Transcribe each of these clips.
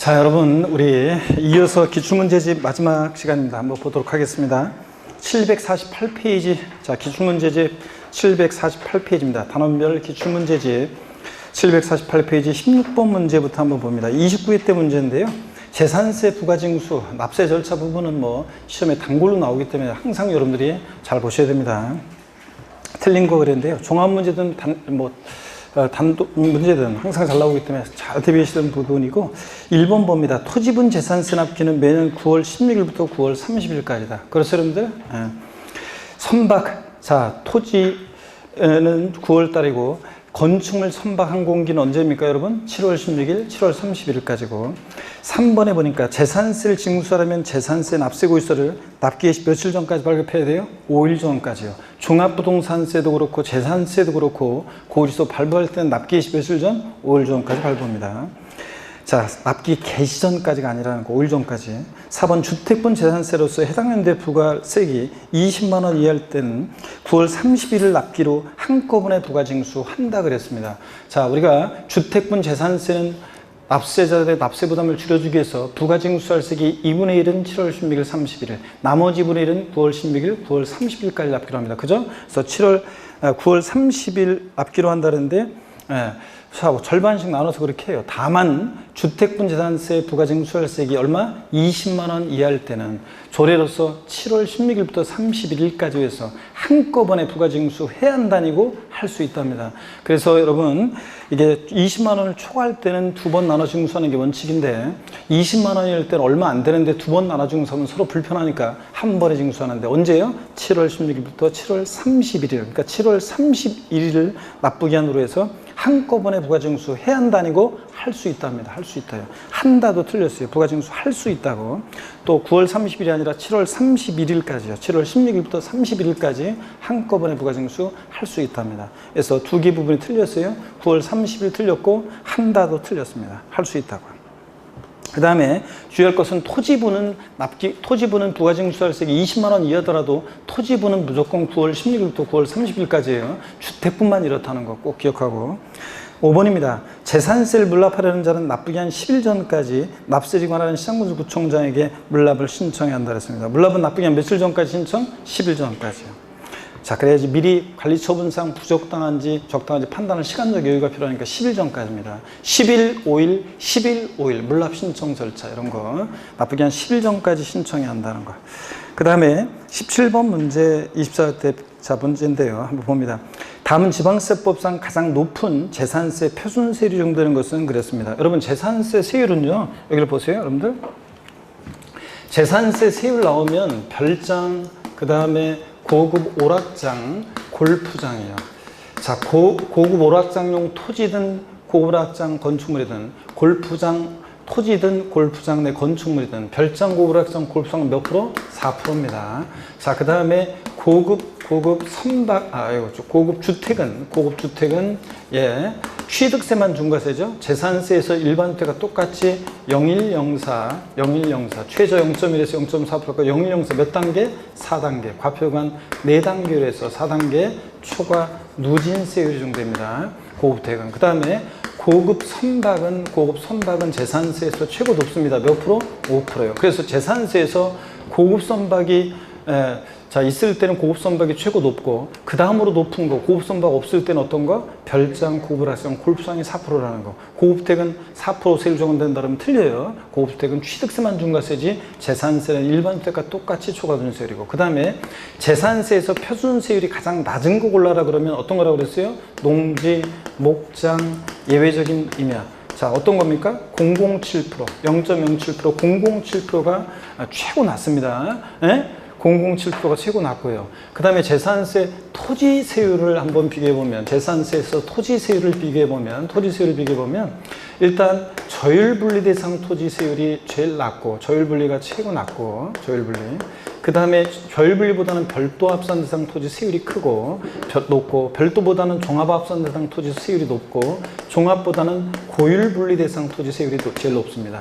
자, 여러분, 우리 이어서 기출문제집 마지막 시간입니다. 한번 보도록 하겠습니다. 748페이지. 자, 기출문제집 748페이지입니다. 단원별 기출문제집 748페이지 16번 문제부터 한번 봅니다. 29회 때 문제인데요. 재산세 부가징수, 납세 절차 부분은 시험에 단골로 나오기 때문에 항상 여러분들이 잘 보셔야 됩니다. 틀린 거 그랬는데요. 종합문제든 단독 문제든 항상 잘 나오기 때문에 잘 대비하시던 부분이고, 1번 봅니다. 토지분 재산세 납기는 매년 9월 16일부터 9월 30일까지다. 그렇죠, 여러분들? 선박, 자, 토지는 9월 달이고, 건축물 선박 항공기는 언제입니까, 여러분? 7월 16일, 7월 31일까지고. 3번에 보니까 재산세를 징수하려면 재산세 납세고지서를 납기의 며칠 전까지 발급해야 돼요? 5일 전까지요. 종합부동산세도 그렇고 재산세도 그렇고 고지서 발부할 때는 납기의 며칠 전? 5일 전까지 발부합니다. 자, 납기 개시 전까지가 아니라는 거, 5일 전까지. 4번 주택분 재산세로서 해당 연도의 부가세액이 20만 원 이하일 때는 9월 30일을 납기로 한꺼번에 부가징수한다 그랬습니다. 자, 우리가 주택분 재산세는 납세자들의 납세 부담을 줄여주기 위해서 부가징수할 세액이 2분의 1은 7월 16일, 31일, 나머지 2분의 1은 9월 16일, 9월 30일까지 납기로 합니다. 그죠? 그래서 9월 30일 납기로 한다는데, 절반씩 나눠서 그렇게 해요. 다만 주택분 재산세 부가징수할 세액이 얼마? 20만 원 이하일 때는 조례로서 7월 16일부터 31일까지 해서 한꺼번에 부가징수 해야 한다니고 할 수 있답니다. 그래서 여러분, 이게 20만 원을 초과할 때는 두 번 나눠 징수하는 게 원칙인데, 20만 원일 때는 얼마 안 되는데 두 번 나눠 징수하면 서로 불편하니까 한 번에 징수하는데, 언제요? 7월 16일부터 7월 31일, 그러니까 7월 31일을 납부기한으로 해서 한꺼번에 부가징수 해야 한다니고 할 수 있답니다. 할 수 있다요. 한다도 틀렸어요. 부가징수 할 수 있다고. 또 9월 30일이 아니라 7월 31일까지요. 7월 16일부터 31일까지 한꺼번에 부가징수 할 수 있답니다. 그래서 두 개 부분이 틀렸어요. 9월 30일 틀렸고 한다도 틀렸습니다. 할 수 있다고. 그 다음에 주의할 것은 토지분은 부가징수할 세액이 20만 원 이하더라도 토지분은 무조건 9월 16일부터 9월 30일까지예요. 주택분만 이렇다는 거 꼭 기억하고. 5번입니다. 재산세를 물납하려는 자는 납부기한 10일 전까지 납세를 관하는 시장군수구청장에게 물납을 신청해야 한다 그랬습니다. 물납은 납부기한 며칠 전까지 신청? 10일 전까지요. 자, 그래야지 미리 관리처분상 부적당한지 적당한지 판단할 시간적 여유가 필요하니까 10일 전까지입니다. 10일, 5일, 10일, 5일 물납 신청 절차 이런 거 납부기한 10일 전까지 신청해야 한다는 거. 그 다음에 17번 문제 24대 자 문제인데요. 한번 봅니다. 다음은 지방세법상 가장 높은 재산세 표준세율이 정되는 것은 그랬습니다. 여러분, 재산세 세율은요, 여기를 보세요, 여러분들. 재산세 세율 나오면 별장, 그 다음에 고급 오락장, 골프장이에요. 자, 고급 오락장용 토지든 고급 오락장 건축물이든 골프장 토지든 골프장 내 건축물이든 별장 고급 오락장 골프장은 몇 프로? 4%입니다. 자, 그 다음에 고급 주택은 취득세만 중과세죠. 재산세에서 일반 주택과 똑같이 0104 최저 0.1에서 0.4%가 0104 몇 단계? 4단계. 과표간 4단계로 해서 4단계 초과 누진세율이 적용됩니다. 고급주택은. 그 다음에 고급 선박은 재산세에서 최고 높습니다. 몇 프로? 5%예요. 그래서 재산세에서 고급 선박이 있을 때는 고급 선박이 최고 높고, 그 다음으로 높은 거, 고급 선박 없을 때는 어떤 거? 별장, 고급 오락장, 골프장이 4%라는 거. 고급주택은 4% 세율 적용된다 그러면 틀려요. 고급주택은 취득세만 중과세지 재산세는 일반 주택과 똑같이 초과준세율이고, 그 다음에 재산세에서 표준세율이 가장 낮은 거 골라라 그러면 어떤 거라고 그랬어요? 농지, 목장, 예외적인 임야. 자, 어떤 겁니까? 007%, 0.07%, 007%가 최고 낮습니다. 007%가 최고 낮고요. 그 다음에 재산세 토지세율을 한번 비교해보면, 재산세에서 토지세율을 비교해보면, 일단 저율분리 대상 토지세율이 제일 낮고, 저율분리가 최고 낮고, 저율분리. 그 다음에 저율분리보다는 별도합산 대상 토지 세율이 높고, 별도보다는 종합합산 대상 토지 세율이 높고, 종합보다는 고율분리 대상 토지 세율이 제일 높습니다.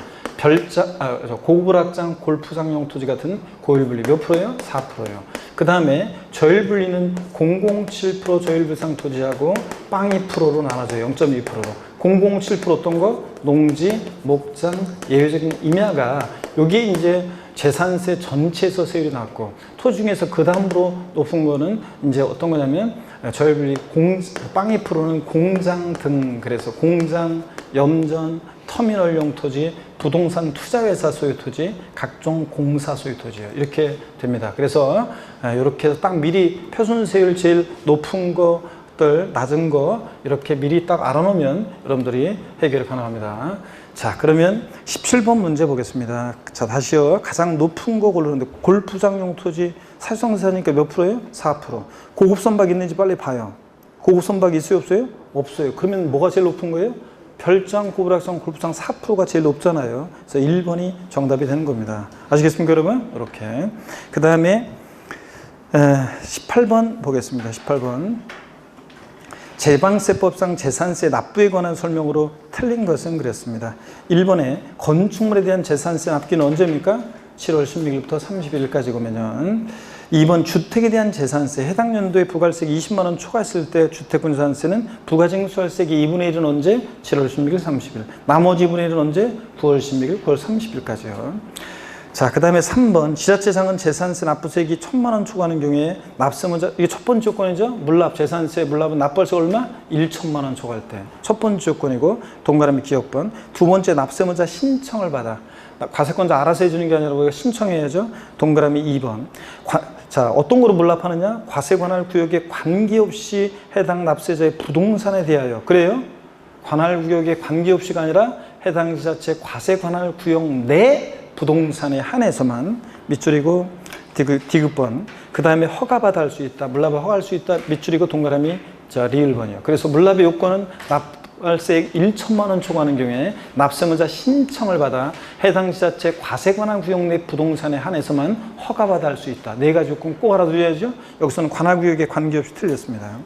고급오락장, 골프장용 토지 같은 고율분리 몇 프로예요? 4%예요. 그 다음에 저율분리는 007% 저율 대상 토지하고 0.2%로 나눠져요. 0.2%로. 007% 어떤 거? 농지, 목장, 예외적인 임야가 여기에 이제 재산세 전체에서 세율이 낮고 토지 중에서 그 다음으로 높은 거는 이제 어떤 거냐면 저희들이 빵이 프로는 공장 등 그래서 공장, 염전, 터미널용 토지, 부동산 투자회사 소유 토지, 각종 공사 소유 토지요. 이렇게 됩니다. 그래서 이렇게 해서 딱 미리 표준세율 제일 높은 것들, 낮은 거 이렇게 미리 딱 알아놓으면 여러분들이 해결이 가능합니다. 자, 그러면 17번 문제 보겠습니다. 자, 다시요. 가장 높은 거 고르는데 골프장용 토지 사실상세니까 몇 프로예요? 4%. 고급 선박 있는지 빨리 봐요. 고급 선박 있어요, 없어요? 없어요. 그러면 뭐가 제일 높은 거예요? 별장, 고불악장, 골프장 4%가 제일 높잖아요. 그래서 1번이 정답이 되는 겁니다. 아시겠습니까, 여러분? 이렇게. 그 다음에 18번 보겠습니다. 18번. 재방세법상 재산세 납부에 관한 설명으로 틀린 것은 그랬습니다. 1번에 건축물에 대한 재산세 납기는 언제입니까? 7월 16일부터 31일까지 보면은 2번 주택에 대한 재산세 해당 연도에 부가세액이 20만 원 초과했을 때 주택분자세는 부가징수할세액이 2분의 1은 언제? 7월 16일, 30일. 나머지 2분의 1은 언제? 9월 16일, 9월 30일까지요. 자, 그 다음에 3번 지자체장은 재산세 납부세액이 1,000만 원 초과하는 경우에 납세문자 이게 첫 번째 요건이죠. 물납 재산세 물납은 납부할세 얼마? 1,000만 원 초과할 때 첫 번째 요건이고 동그라미 기억번. 두 번째 납세문자 신청을 받아 과세권자 알아서 해주는 게 아니라 우리가 신청해야죠. 동그라미 2번. 자, 어떤 거로 물납하느냐? 과세 관할 구역에 관계없이 해당 납세자의 부동산에 대하여. 그래요? 관할 구역에 관계없이가 아니라 해당 지자체 과세 관할 구역 내 부동산에 한해서만 밑줄이고 디귿번. 그 다음에 허가받아 할 수 있다. 물납을 허가할 수 있다. 밑줄이고 동그라미 리을번이요. 그래서 물납의 요건은 납부세액 1,000만 원 초과하는 경우에 납세문자 신청을 받아 해당 지자체 과세 관할 구역 내 부동산에 한해서만 허가받아 할 수 있다. 네 가지 요건 꼭 알아두셔야죠. 여기서는 관할 구역에 관계없이 틀렸습니다.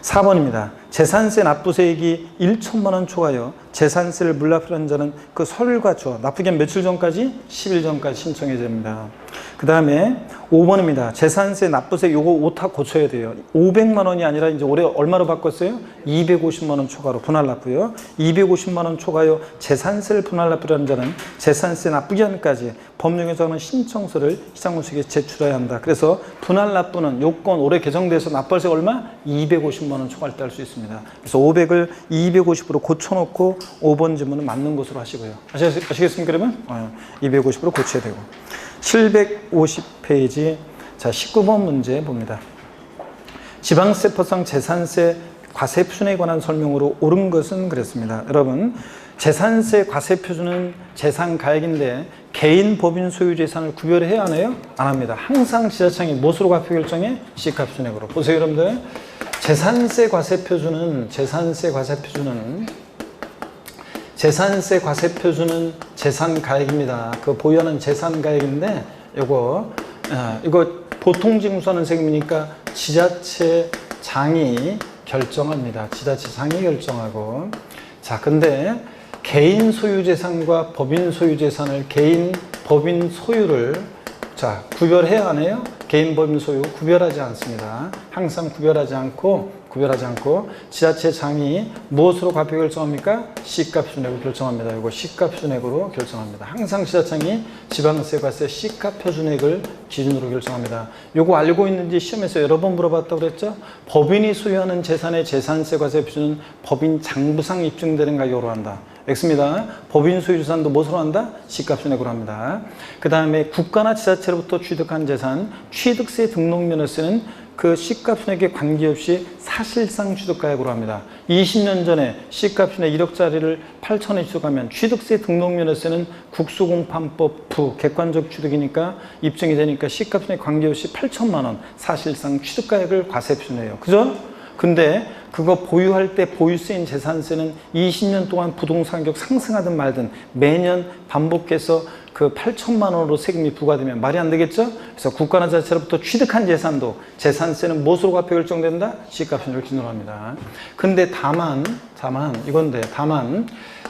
4번입니다. 재산세 납부세액이 1,000만 원 초과하여 재산세를 물납하는 자는 그 서류가 납부기 며칠 전까지? 10일 전까지 신청해야 됩니다. 그 다음에 5번입니다. 재산세 납부세액 요거 오타 고쳐야 돼요. 500만 원이 아니라 이제 올해 얼마로 바꿨어요? 250만 원 초과로 분할 납부요. 250만 원 초과하여 재산세를 분할 납부하는 자는 재산세 납부기한까지 법령에 정한 신청서를 시장군수에게 제출해야 한다. 그래서 분할 납부는 요건 올해 개정돼서 납부세 얼마? 250만 원 초과할 때 할 수 있습니다. 그래서 500을 250으로 고쳐놓고 5번 질문은 맞는 것으로 하시고요. 아시겠습니까, 그러면? 250으로 고쳐야 되고. 750페이지. 자, 19번 문제 봅니다. 지방세법상 재산세 과세 표준에 관한 설명으로 옳은 것은 그랬습니다. 여러분, 재산세 과세 표준은 재산 가액인데 개인 법인 소유 재산을 구별해야 하나요? 안 합니다. 항상 지자청이 무엇으로 과표 결정해? 시가 표준액으로. 보세요, 여러분들. 재산세 과세 표준은 재산세 과세 표준은 재산 가액입니다. 그 보유하는 재산 가액인데 이거 보통징수하는 세금이니까 지자체장이 결정합니다. 지자체장이 결정하고. 자, 근데 개인 소유 재산과 법인 소유 재산을 개인 법인 소유를 구별해야 하네요. 개인 법인 소유 구별하지 않습니다. 항상 구별하지 않고 지자체장이 무엇으로 과표 결정합니까? 시가 표준액으로 결정합니다. 이거 시가 표준액으로 결정합니다. 항상 지자청이 지방세 과세 시가 표준액을 기준으로 결정합니다. 이거 알고 있는지 시험에서 여러 번 물어봤다고 그랬죠? 법인이 소유하는 재산의 재산세 과세 표준은 법인 장부상 입증되는 가격으로 한다. X입니다. 법인 소유 재산도 무엇으로 한다? 시가 표준액으로 합니다. 그 다음에 국가나 지자체로부터 취득한 재산, 취득세 등록면허세는 그 시가 표준액에 관계없이 사실상 취득가액으로 합니다. 20년 전에 시가 표준액 1억짜리를 8천에 취득하면 취득세 등록면허세는 국수공판법 부 객관적 취득이니까 입증이 되니까 시가 표준액 관계없이 8천만 원 사실상 취득가액을 과세 표준해요. 그죠? 근데 그거 보유할 때 보유세인 재산세는 20년 동안 부동산 가격 상승하든 말든 매년 반복해서 그 8천만 원으로 세금이 부과되면 말이 안 되겠죠? 그래서 국가나 지자체로부터 취득한 재산도 재산세는 무엇으로 과표 결정된다? 시가 표준을 기준으로 합니다. 근데 다만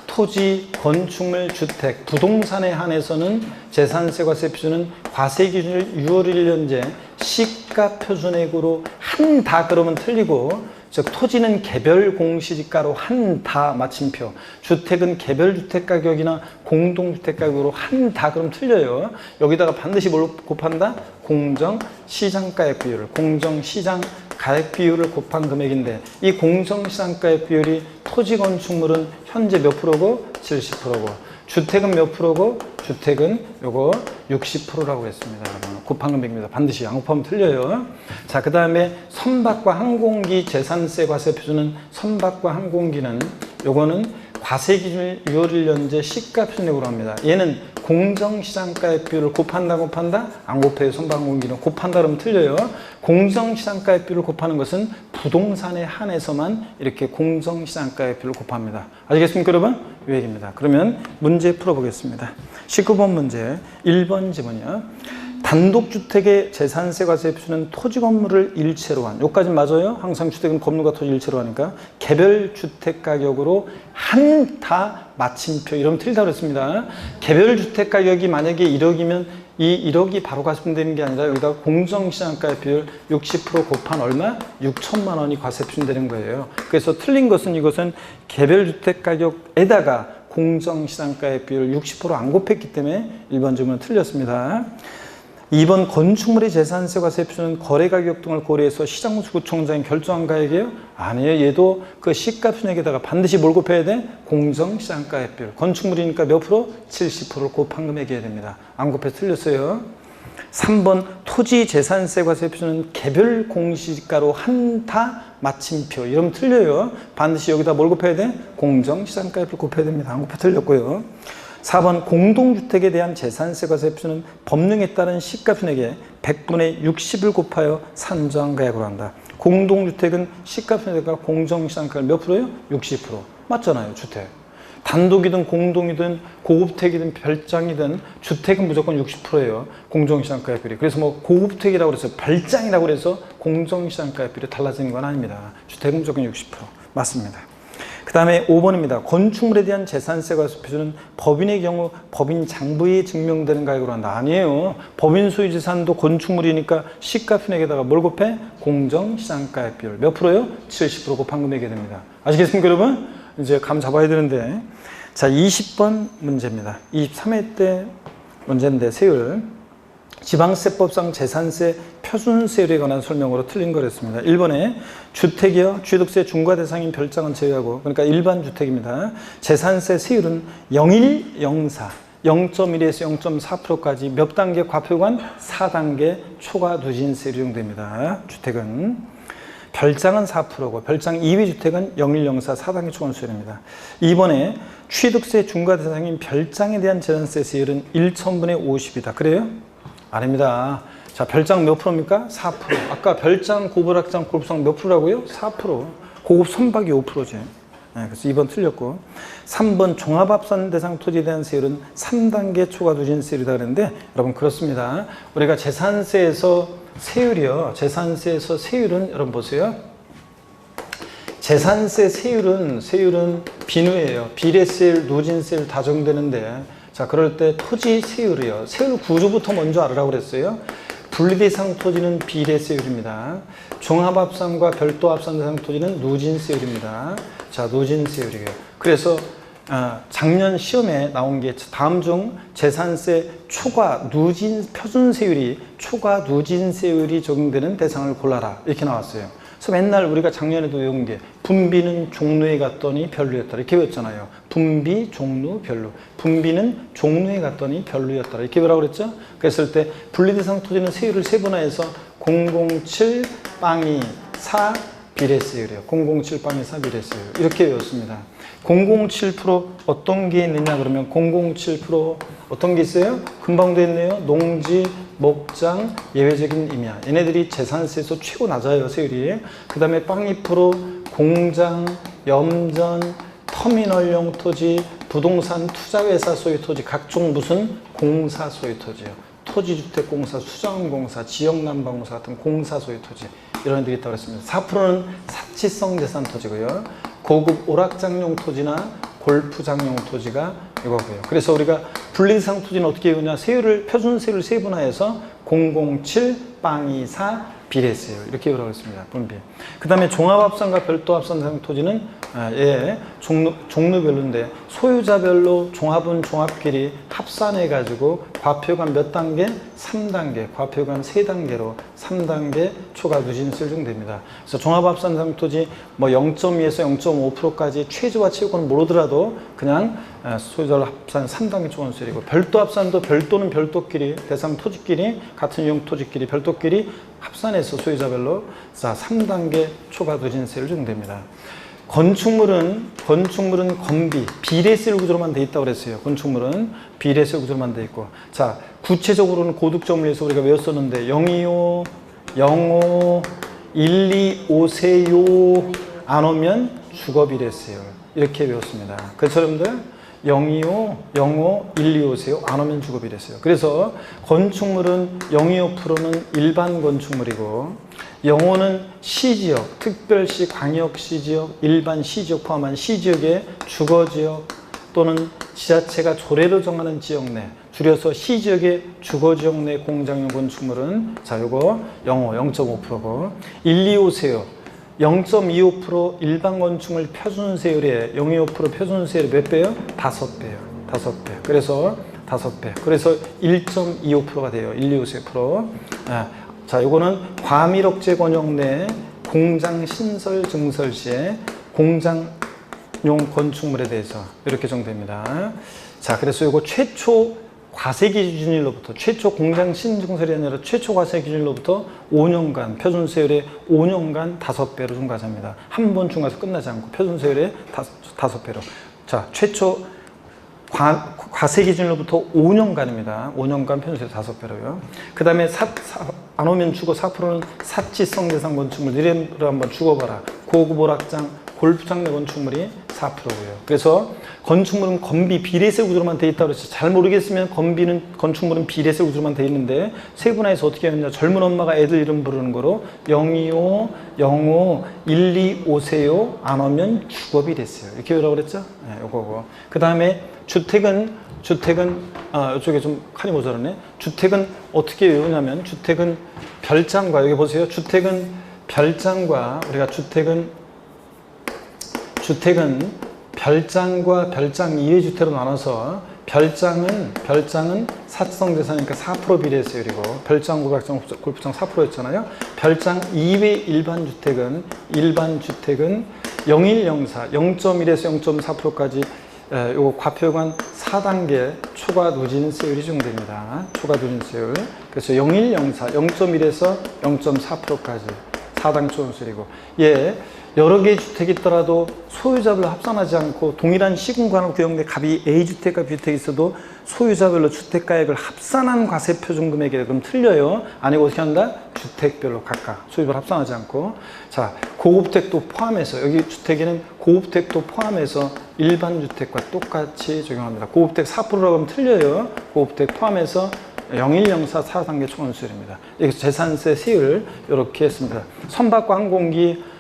토지, 건축물, 주택, 부동산에 한해서는 재산세 과세 표준은 과세 기준을 6월 1년제 시가 표준액으로 한다 그러면 틀리고 즉 토지는 개별 공시지가로 한다 마침표, 주택은 개별 주택 가격이나 공동주택 가격으로 한다. 그럼 틀려요. 여기다가 반드시 뭘 곱한다? 공정시장가액 비율을, 공정시장가액 비율을 곱한 금액인데, 이 공정시장가액 비율이 토지 건축물은 현재 몇 프로고? 70%고, 주택은 몇 프로고? 주택은 요거 60%라고 했습니다. 곱한 금액입니다. 반드시 안 곱하면 틀려요. 자, 그 다음에 선박과 항공기 재산세 과세 표준은, 선박과 항공기는 요거는 과세기준 6월 1년제 시가 표준액으로 합니다. 얘는 공정시장가액 비율을 곱한다? 안 곱해요. 선박항공기는 곱한다 그러면 틀려요. 공정시장가액 비율을 곱하는 것은 부동산에 한해서만 이렇게 공정시장가액 비율을 곱합니다. 아시겠습니까, 여러분? 이 얘기입니다. 그러면 문제 풀어보겠습니다. 19번 문제 1번 지문이요. 단독주택의 재산세 과세 표준은 토지 건물을 일체로 한, 여기까지 맞아요? 항상 주택은 건물과 토지 일체로 하니까 개별 주택 가격으로 한다 마침표, 이러면 틀리다고 그랬습니다. 개별 주택 가격이 만약에 1억이면 이 1억이 바로 과세되는 게 아니라 여기다가 공정시장가액 비율 60% 곱한 얼마? 6천만 원이 과세 표준되는 거예요. 그래서 틀린 것은, 이것은 개별 주택 가격에다가 공정시장가액 비율 60%안 곱했기 때문에 1번 질문은 틀렸습니다. 2번 건축물의 재산세 과세 표준은 거래가격 등을 고려해서 시장구청장이 결정한 가액이에요? 아니에요. 얘도 그 시가표준액에다가 반드시 뭘 곱해야 돼? 공정시장가액 비율. 건축물이니까 몇 프로? 70%를 곱한 금액이어야 됩니다. 안 곱해서 틀렸어요. 3번 토지 재산세 과세 표준은 개별 공시지가로 한다 마침표, 이러면 틀려요. 반드시 여기다 뭘 곱해야 돼? 공정시장가액을 곱해야 됩니다. 안 곱해 틀렸고요. 4번 공동주택에 대한 재산세 과세 표준은 법령에 따른 시가표준액의 100분의 60을 곱하여 산정한 가액으로 한다. 공동주택은 시가표준액과 공정시장가액 몇 프로예요? 60%. 맞잖아요. 주택. 단독이든 공동이든 고급택이든 별장이든 주택은 무조건 60%예요. 공정시장가액 비율이. 그래서 뭐 고급택이라고 그래서 별장이라고 그래서 공정시장가액 비율이 달라지는 건 아닙니다. 주택은 무조건 60%. 맞습니다. 그 다음에 5번입니다. 건축물에 대한 재산세 과세 표준은 법인의 경우 법인 장부에 증명되는 가액으로 한다. 아니에요. 법인 소유 재산도 건축물이니까 시가표준액에다가 뭘 곱해? 공정시장가액 비율. 몇 프로요? 70% 곱한 금액이 됩니다. 아시겠습니까, 여러분? 이제 감 잡아야 되는데. 자, 20번 문제입니다. 23회 때 문제인데, 세율. 지방세법상 재산세 표준세율에 관한 설명으로 틀린 거랬습니다. 1번에 주택이요, 취득세 중과 대상인 별장은 제외하고, 그러니까 일반 주택입니다. 재산세 세율은 0.104, 0.1에서 0.4%까지 몇 단계 과표관? 4단계 초과 누진세 적용됩니다. 주택은. 별장은 4%고 별장 2위 주택은 0.104, 4단계 초과수율입니다. 2번에 취득세 중과 대상인 별장에 대한 재산세 세율은 1,000분의 50이다. 그래요? 아닙니다. 자, 별장 몇 프로입니까? 4%. 아까 별장, 고부락장, 골프장 몇 프로라고요? 4%. 고급 선박이 5%지. 네, 그래서 2번 틀렸고. 3번 종합합산 대상 토지에 대한 세율은 3단계 초과 누진세율이다 그랬는데, 여러분 그렇습니다. 우리가 재산세에서 세율이요. 재산세에서 세율은 여러분 보세요. 재산세 세율은 비누예요. 비례세율, 누진세율 다 적용되는데, 자, 그럴 때 토지 세율이요. 세율 구조부터 먼저 알으라고 그랬어요. 분리대상 토지는 비례세율입니다. 종합합산과 별도합산 대상 토지는 누진세율입니다. 자, 누진세율이에요. 그래서 작년 시험에 나온 게 다음 중 재산세 초과 누진 표준세율이 초과 누진세율이 적용되는 대상을 골라라, 이렇게 나왔어요. 그래서 맨날 우리가 작년에도 외운 게 분비는 종로에 갔더니 별로였다, 이렇게 외웠잖아요. 분비, 종로, 별로. 분비는 종로에 갔더니 별로였다, 이렇게 외우라고 그랬죠. 그랬을 때 분리대상 토지는 세율을 세분화해서 007 빵이 4 비례세율이에요. 007 빵이 4 비례세율, 이렇게 외웠습니다. 007% 어떤 게 있느냐 그러면 007% 어떤 게 있어요? 금방 됐네요. 농지, 목장, 예외적인 임야. 얘네들이 재산세에서 최고 낮아요, 세율이. 그 다음에 빵 2% 공장, 염전, 터미널용 토지, 부동산 투자회사 소유 토지, 각종 무슨 공사 소유 토지요. 토지주택공사, 수자원공사, 지역난방공사 같은 공사 소유 토지, 이런 애들이 있다고 했습니다. 4%는 사치성 재산 토지고요. 고급 오락장용 토지나 골프장용 토지가 이거고요. 그래서 우리가 분리대상 토지는 어떻게 외우냐? 세율을, 표준세율을 세분화해서 007 빵이 4 비례세율 이렇게 요라고 했습니다. 분비. 그 다음에 종합합산과 별도합산 토지는 종류별로인데 소유자별로 종합은 종합끼리 합산해가지고 과표가 몇 단계? 3단계. 과표가 3단계로 3단계 초과 누진세율 정도됩니다. 그래서 종합합산 토지 뭐 0.2에서 0.5%까지 최저와 최고는 모르더라도 그냥 소유자별로 합산 3단계 초과누진세율이고 별도합산도 별도는 별도끼리 대상 토지끼리 같은 유형 토지끼리 별도끼리 합산해서 소유자별로 3단계 초과 누진세율 정도됩니다. 건축물은 건비, 비례세율 구조로만 돼 있다고 그랬어요. 건축물은 비례세율 구조로만 돼 있고. 자, 구체적으로는 고득점을 위해서 우리가 외웠었는데 025, 05, 125세요 안 오면 주거비례세율 이렇게 외웠습니다. 그래서 여러분들 025, 05, 125세요 안 오면 주거비례세율. 그래서 건축물은 025%는 일반 건축물이고 05는 시지역, 특별시, 광역시지역, 일반 시지역 포함한 시지역의 주거지역 또는 지자체가 조례로 정하는 지역 내, 줄여서 시지역의 주거지역 내 공장용 건축물은 자 요거 05, 0.5%고 125세요. 0.25% 일반 건축물 표준세율에 0.25% 표준세율이 몇 배요? 5배요. 5배. 그래서 5배. 그래서 1.25%가 돼요. 125세요. 자, 요거는 과밀억제 권역 내 공장 신설 증설 시에 공장용 건축물에 대해서 이렇게 정됩니다. 자, 그래서 요거 최초 과세기 기준일로부터 최초 공장 신증설이 아니라 최초 과세 기준일로부터 5년간 표준세율의 5년간 5배로 중과합니다. 한 번 중과해서 끝나지 않고 표준세율의 5배로. 자, 최초 과세 기준으로부터 5년간입니다. 5년간 표준세율 5배로요. 그 다음에 안 오면 주거 4%는 사치성 대상 건축물 이름으로 한번 죽어봐라. 고급 오락장, 골프장 내 건축물이 4%고요. 그래서 건축물은 건비 비례세 구조로만 돼 있다고 그래서 잘 모르겠으면 건축물은 비례세 구조로만 돼 있는데 세분화해서 어떻게 하느냐. 젊은 엄마가 애들 이름 부르는 거로 025, 05, 125세요 안 오면 주거비례세요. 이렇게 외우라고 그랬죠? 네, 요거고. 그 다음에 주택은 이쪽에 좀 칸이 모자라네. 주택은 어떻게 외우냐면 주택은 별장과 여기 보세요. 주택은 별장과 우리가 주택은 별장과 별장 이외 주택으로 나눠서 별장은 사치성 대상이니까 4% 비례세율이고 별장, 오락장, 골프장 4%였잖아요. 별장 이외 일반 주택은 0104, 0.1에서 0.4%까지 요거 과표관 4단계 초과 누진세율이 적용됩니다. 초과 누진세율. 그래서 0104, 0.1에서 0.4%까지 4단 초과누진세율이고 여러 개의 주택이 있더라도 소유자별로 합산하지 않고 동일한 시군관을 구역내 갑이 A주택과 B주택이 있어도 소유자별로 주택가액을 합산한 과세표준 금액이 그럼 틀려요. 아니고 어떻게 한다? 주택별로 각각 소유별 합산하지 않고. 자, 고급택도 포함해서 여기 주택에는 고급택도 포함해서 일반 주택과 똑같이 적용합니다. 고급택 4%라고 하면 틀려요. 고급택 포함해서 0104 4단계 초과누진세율입니다. 여기서 재산세 세율 이렇게 했습니다. 선박과 항공기는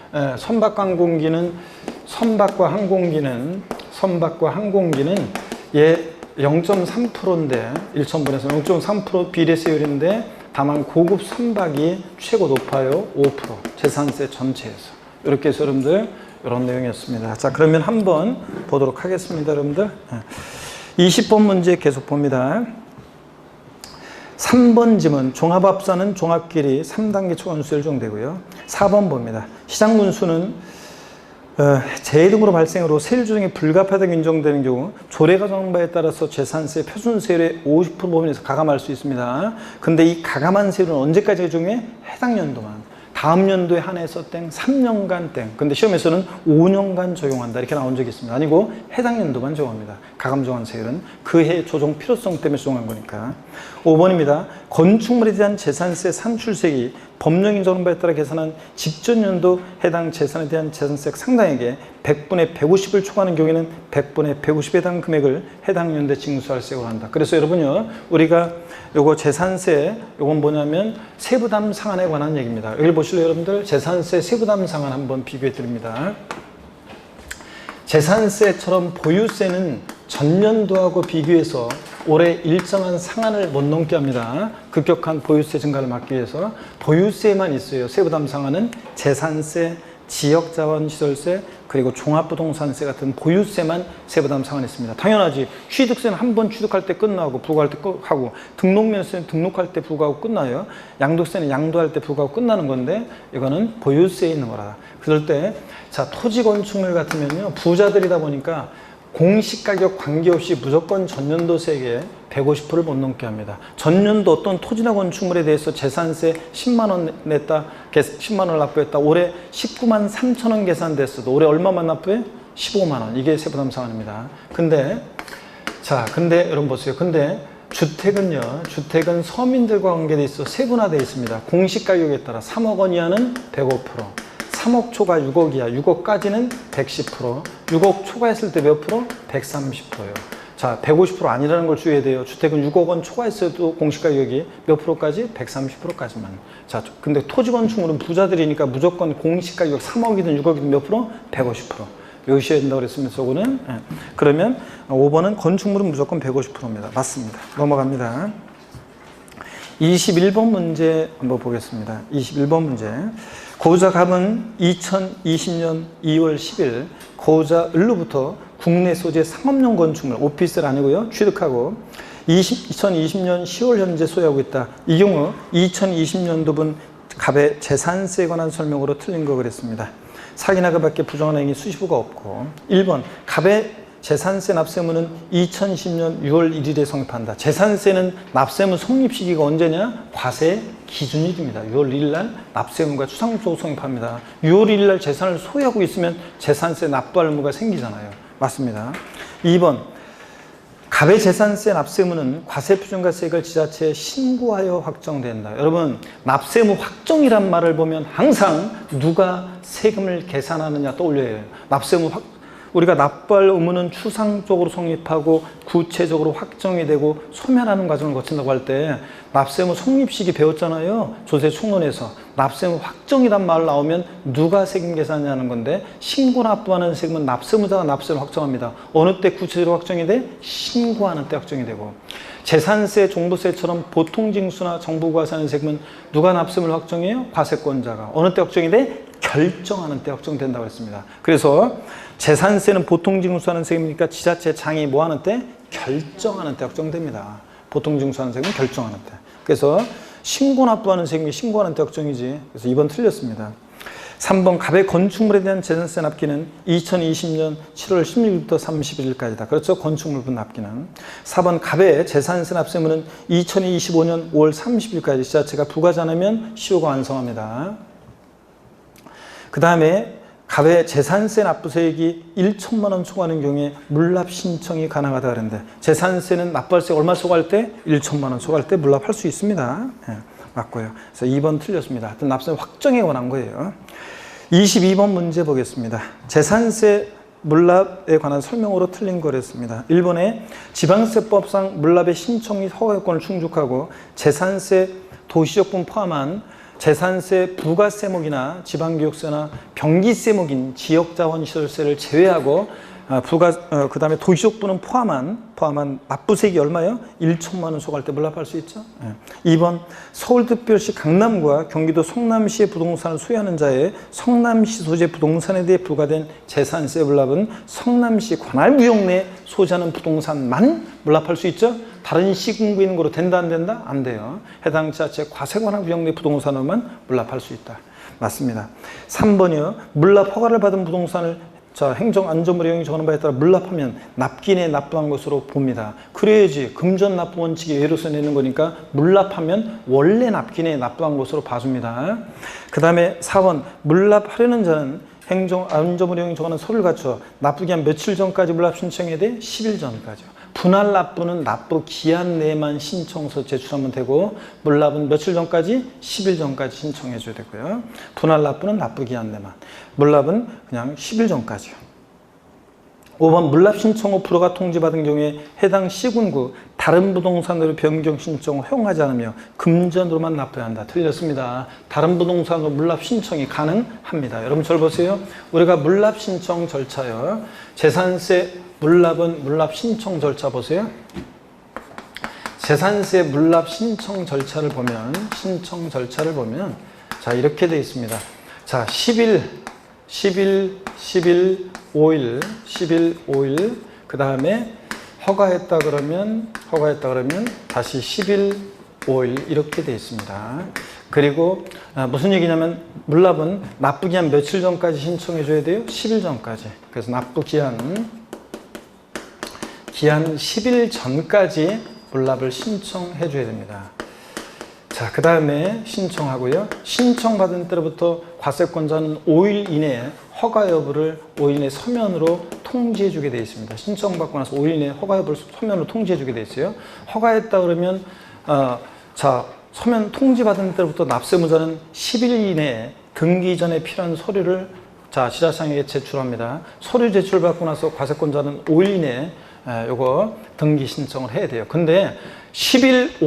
0.3%인데 1,000분에서 0.3% 비례세율인데 다만 고급 선박이 최고 높아요. 5% 재산세 전체에서. 이렇게 해서 여러분들 이런 내용이었습니다. 자, 그러면 한번 보도록 하겠습니다. 여러분들 20번 문제 계속 봅니다. 3번 지문 종합합산은 종합끼리 3단계 초과누진세율 적용되고요. 4번 봅니다. 시장군수는 재해 등으로 발생으로 세율 조정이 불가피하다고 인정되는 경우 조례가 정한 바에 따라서 재산세 표준세율의 50% 범위에서 가감할 수 있습니다. 근데 이 가감한 세율은 언제까지 적용해? 해당 연도만. 다음 연도에 한해서 땡, 3년간 땡. 근데 시험에서는 5년간 적용한다. 이렇게 나온 적이 있습니다. 아니고 해당 연도만 적용합니다. 가감 정한 세율은 그 해 조정 필요성 때문에 조정한 거니까. 5번입니다. 건축물에 대한 재산세 산출세액이 법령 인정한 바에 따라 계산한 직전 연도 해당 재산에 대한 재산세액 상당액의 100분의 150을 초과하는 경우에는 100분의 150에 해당 금액을 해당 연도에 징수할 세액으로 한다. 그래서 여러분요, 우리가 요거 재산세, 요건 뭐냐면 세부담 상한에 관한 얘기입니다. 여기를 보실래요, 여러분들? 재산세 세부담 상한 한번 비교해 드립니다. 재산세처럼 보유세는 전년도하고 비교해서 올해 일정한 상한을 못 넘게 합니다. 급격한 보유세 증가를 막기 위해서 보유세만 있어요. 세부담 상한은 재산세, 지역자원시설세, 그리고 종합부동산세 같은 보유세만 세부담 상한했습니다. 당연하지. 취득세는 한 번 취득할 때 끝나고 부과할 때 하고, 등록면세는 등록할 때 부과하고 끝나요. 양도세는 양도할 때 부과하고 끝나는 건데 이거는 보유세에 있는 거라. 그럴 때 자, 토지 건축물 같으면요, 부자들이다 보니까 공시가격 관계없이 무조건 전년도 세액에 150%를 못 넘게 합니다. 전년도 어떤 토지나 건축물에 대해서 재산세 10만 원 냈다, 10만 원을 납부했다. 올해 19만 3천 원 계산됐어도 올해 얼마만 납부해? 15만 원. 이게 세부담 상한입니다. 근데 여러분 보세요. 근데 주택은 서민들과 관계돼 있어 세분화되어 있습니다. 공시가격에 따라 3억 원 이하는 105%, 3억 초과 6억 이하, 6억까지는 110%, 6억 초과했을 때 몇 프로? 130%예요. 자, 150% 아니라는 걸 주의해야 돼요. 주택은 6억 원 초과했어도 공시가격이 몇 프로까지? 130%까지만. 자, 근데 토지 건축물은 부자들이니까 무조건 공시가격 3억이든 6억이든 몇 프로? 150%. 외우셔야 된다고 그랬습니다. 저거는. 그러면 5번은 건축물은 무조건 150%입니다. 맞습니다. 넘어갑니다. 21번 문제 한번 보겠습니다. 21번 문제. 고우자 갑은 2020년 2월 10일 고우자 을로부터 국내 소재 상업용 건축물, 오피스텔 아니고요, 취득하고 2020년 10월 현재 소유하고 있다. 이 경우 2020년도분 갑의 재산세에 관한 설명으로 틀린 거 그랬습니다. 사기나 그 밖에 부정한 행위 수시부가 없고. 1번 갑의 재산세 납세무는 2020년 6월 1일에 성립한다. 재산세는 납세무 성립 시기가 언제냐? 과세 기준일입니다. 6월 1일 날 납세무가 추상적으로 성립합니다. 6월 1일 날 재산을 소유하고 있으면 재산세 납부할 의무가 생기잖아요. 맞습니다. 2번 갑의 재산세 납세무는 과세표준과세액을 지자체에 신고하여 확정된다. 여러분, 납세무 확정이란 말을 보면 항상 누가 세금을 계산하느냐 떠올려야 해요. 우리가 납부할 의무는 추상적으로 성립하고 구체적으로 확정이 되고 소멸하는 과정을 거친다고 할 때 납세무 성립 시기 배웠잖아요. 조세 총론에서. 납세무 확정이란 말 나오면 누가 세금 계산하냐는 건데, 신고 납부하는 세금은 납세무자가 납세를 확정합니다. 어느 때 구체적으로 확정이 돼? 신고하는 때 확정이 되고. 재산세, 종부세처럼 보통징수나 정부과세하는 세금은 누가 납세무를 확정해요? 과세권자가. 어느 때 확정이 돼? 결정하는 때 확정된다고 했습니다. 그래서 재산세는 보통징수하는 세금이니까 지자체 장이 뭐 하는 때? 결정하는 때 확정됩니다. 보통징수하는 세금은 결정하는 때. 그래서 신고 납부하는 세금이 신고하는 때 확정이지. 그래서 2번 틀렸습니다. 3번 갑의 건축물에 대한 재산세 납기는 2020년 7월 16일부터 31일까지다. 그렇죠? 건축물분 납기는. 4번 갑의 재산세 납세무는 2025년 5월 30일까지 지자체가 부과하지 않으면 시효가 완성합니다. 그 다음에 갑의 재산세 납부세액이 1천만 원 초과하는 경우에 물납 신청이 가능하다 그랬는데, 재산세는 납부할세 얼마 초과할 때? 1천만 원 초과할 때 물납할 수 있습니다. 네, 맞고요. 그래서 2번 틀렸습니다. 하여튼 납세 확정에 관한 거예요. 22번 문제 보겠습니다. 재산세 물납에 관한 설명으로 틀린 거랬습니다. 1번에 지방세법상 물납의 신청 및 허가 요건을 충족하고 재산세 도시적분 포함한 재산세 부가세목이나 지방교육세나 병기세목인 지역자원시설세를 제외하고 그 다음에 도시적분은 포함한 납부세액이 얼마예요? 1천만 원 초과할 때 물납할 수 있죠. 2번 서울특별시 강남과 경기도 성남시의 부동산을 소유하는 자의 성남시 소재 부동산에 대해 부과된 재산세 물납은 성남시 관할구역 내에 소지하는 부동산만 물납할 수 있죠. 다른 시군구인 거로 된다 안 된다? 안 돼요. 해당 지자체 과세관할구역 내 부동산으로만 물납할 수 있다. 맞습니다. 3번이요. 물납 허가를 받은 부동산을 행정안전부령이 정하는 바에 따라 물납하면 납기내에 납부한 것으로 봅니다. 그래야지 금전 납부 원칙이 예로서 내는 거니까 물납하면 원래 납기내에 납부한 것으로 봐줍니다. 그 다음에 4번 물납하려는 자는 행정안전부령이 정하는 서류를 갖춰 납부기 한 며칠 전까지 물납 신청해야 돼? 10일 전까지요. 분할 납부는 납부 기한 내만 신청서 제출하면 되고, 물납은 며칠 전까지? 10일 전까지 신청해 줘야 되고요. 분할 납부는 납부 기한 내만, 물납은 그냥 10일 전까지요. 5번 물납 신청 후 불허가 통지받은 경우에 해당 시군구 다른 부동산으로 변경 신청을 허용하지 않으며 금전으로만 납부해야 한다. 틀렸습니다. 다른 부동산으로 물납 신청이 가능합니다. 여러분 잘 보세요. 우리가 물납 신청 절차요. 재산세 물납은 물납 신청 절차 보세요. 재산세 물납 신청 절차를 보면 자, 이렇게 되어 있습니다. 자, 10일, 5일, 그 다음에 허가했다 그러면 다시 10일, 5일 이렇게 되어 있습니다. 그리고 무슨 얘기냐면 물납은 납부기한 며칠 전까지 신청해 줘야 돼요? 10일 전까지. 그래서 납부기한 10일 전까지 물납을 신청해 줘야 됩니다. 자, 그 다음에 신청하고요. 신청받은 때로부터 과세권자는 5일 이내에 허가 여부를 5일 이내 서면으로 통지해 주게 되어 있습니다. 신청받고 나서 5일 이내에 허가 여부를 서면으로 통지해 주게 되어 있어요. 허가했다 그러면 자, 서면 통지받은 때로부터 납세무자는 10일 이내에 등기 전에 필요한 서류를 자, 지자체장에게 제출합니다. 서류 제출받고 나서 과세권자는 5일 이내에 요거 등기 신청을 해야 돼요. 근데 10일,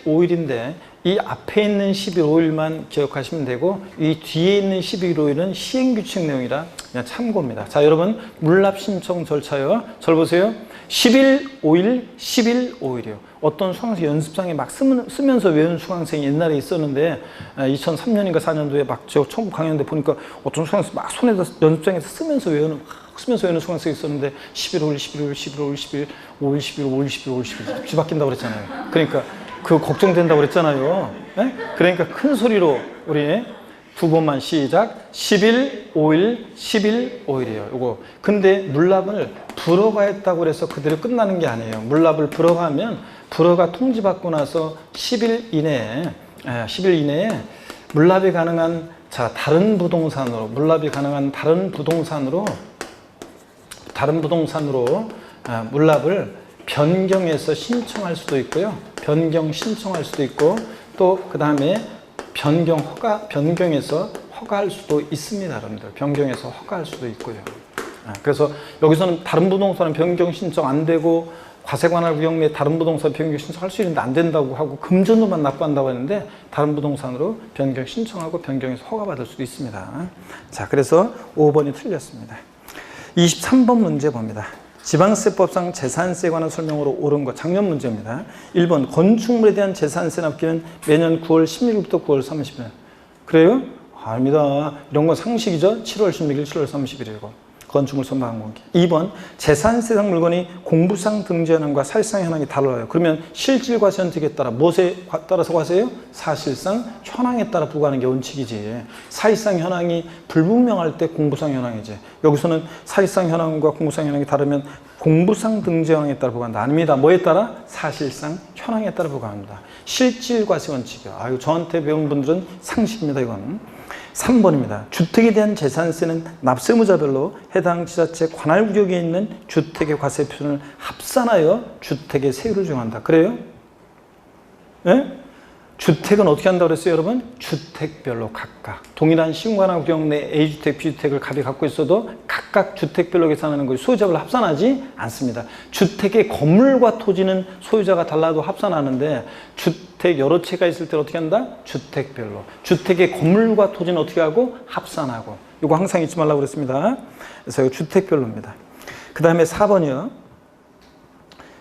5일인데 이 앞에 있는 10일, 5일만 기억하시면 되고 이 뒤에 있는 11일, 5일은 시행규칙 내용이라 그냥 참고입니다. 자, 여러분 물납 신청 절차요. 잘 보세요. 10일, 5일이요. 어떤 수강생 연습장에 막 쓰면서 외우는 수강생이 옛날에 있었는데 2003년인가 4년도에 막 저 처음 강연대 보니까 어떤 수강생 막 손에다 연습장에서 쓰면서 외우는 수강생이 있었는데 11월, 11월, 11월, 11일, 5일, 11일, 5일, 11일, 5일, 11일 쥐 바뀐다고 그랬잖아요. 그러니까 그거 걱정된다고 그랬잖아요. 네? 그러니까 큰 소리로 우리 두 번만 시작. 10일, 5일, 10일, 5일이에요. 요거. 근데 물납을 불허가 했다고 해서 그대로 끝나는 게 아니에요. 물납을 불허가 하면 불허가 통지받고 나서 10일 이내에 물납이 가능한 자, 다른 부동산으로 물납을 변경해서 신청할 수도 있고요. 변경 신청할 수도 있고 또 그 다음에 변경해서 허가할 수도 있습니다, 여러분들. 변경해서 허가할 수도 있고요. 그래서 여기서는 다른 부동산은 변경 신청 안 되고 과세관할 구역 내 다른 부동산 변경 신청할 수 있는데 안 된다고 하고 금전으로만 납부한다고 했는데 다른 부동산으로 변경 신청하고 변경해서 허가받을 수도 있습니다. 자, 그래서 5번이 틀렸습니다. 23번 문제 봅니다. 지방세법상 재산세에 관한 설명으로 옳은 것 작년 문제입니다. 1번 건축물에 대한 재산세 납기는 매년 9월 16일부터 9월 30일. 그래요? 아닙니다. 이런 건 상식이죠. 7월 16일, 7월 30일이고. 건축물 선박한 공기. 2번 재산세상 물건이 공부상 등재 현황과 사실상 현황이 달라요. 그러면 실질 과세 원칙에 따라 무엇에 따라서 과세해요? 사실상 현황에 따라 부과하는 게 원칙이지. 사실상 현황이 불분명할 때 공부상 현황이지. 여기서는 사실상 현황과 공부상 현황이 다르면 공부상 등재 현황에 따라 부과한다. 아닙니다. 뭐에 따라? 사실상 현황에 따라 부과합니다. 실질 과세 원칙이요. 아유, 저한테 배운 분들은 상식입니다. 이건. 3번입니다. 주택에 대한 재산세는 납세무자별로 해당 지자체 관할구역에 있는 주택의 과세 표준을 합산하여 주택의 세율을 정한다. 그래요? 네? 주택은 어떻게 한다고 그랬어요, 여러분? 주택별로 각각. 동일한 시군관할구역 내 A주택, B주택을 갑이 갖고 있어도 각각 주택별로 계산하는 것이 소유자별로 합산하지 않습니다. 주택의 건물과 토지는 소유자가 달라도 합산하는데 주택 여러 채가 있을 때 어떻게 한다? 주택별로. 주택의 건물과 토지는 어떻게 하고? 합산하고. 이거 항상 잊지 말라고 그랬습니다. 그래서 이거 주택별로입니다. 그 다음에 4번이요.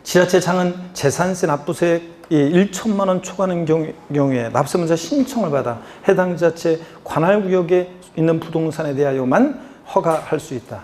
지자체장은 재산세 납부세액 1천만 원 초과하는 경우에 납세문자 신청을 받아 해당 지자체 관할구역에 있는 부동산에 대하여만 허가할 수 있다.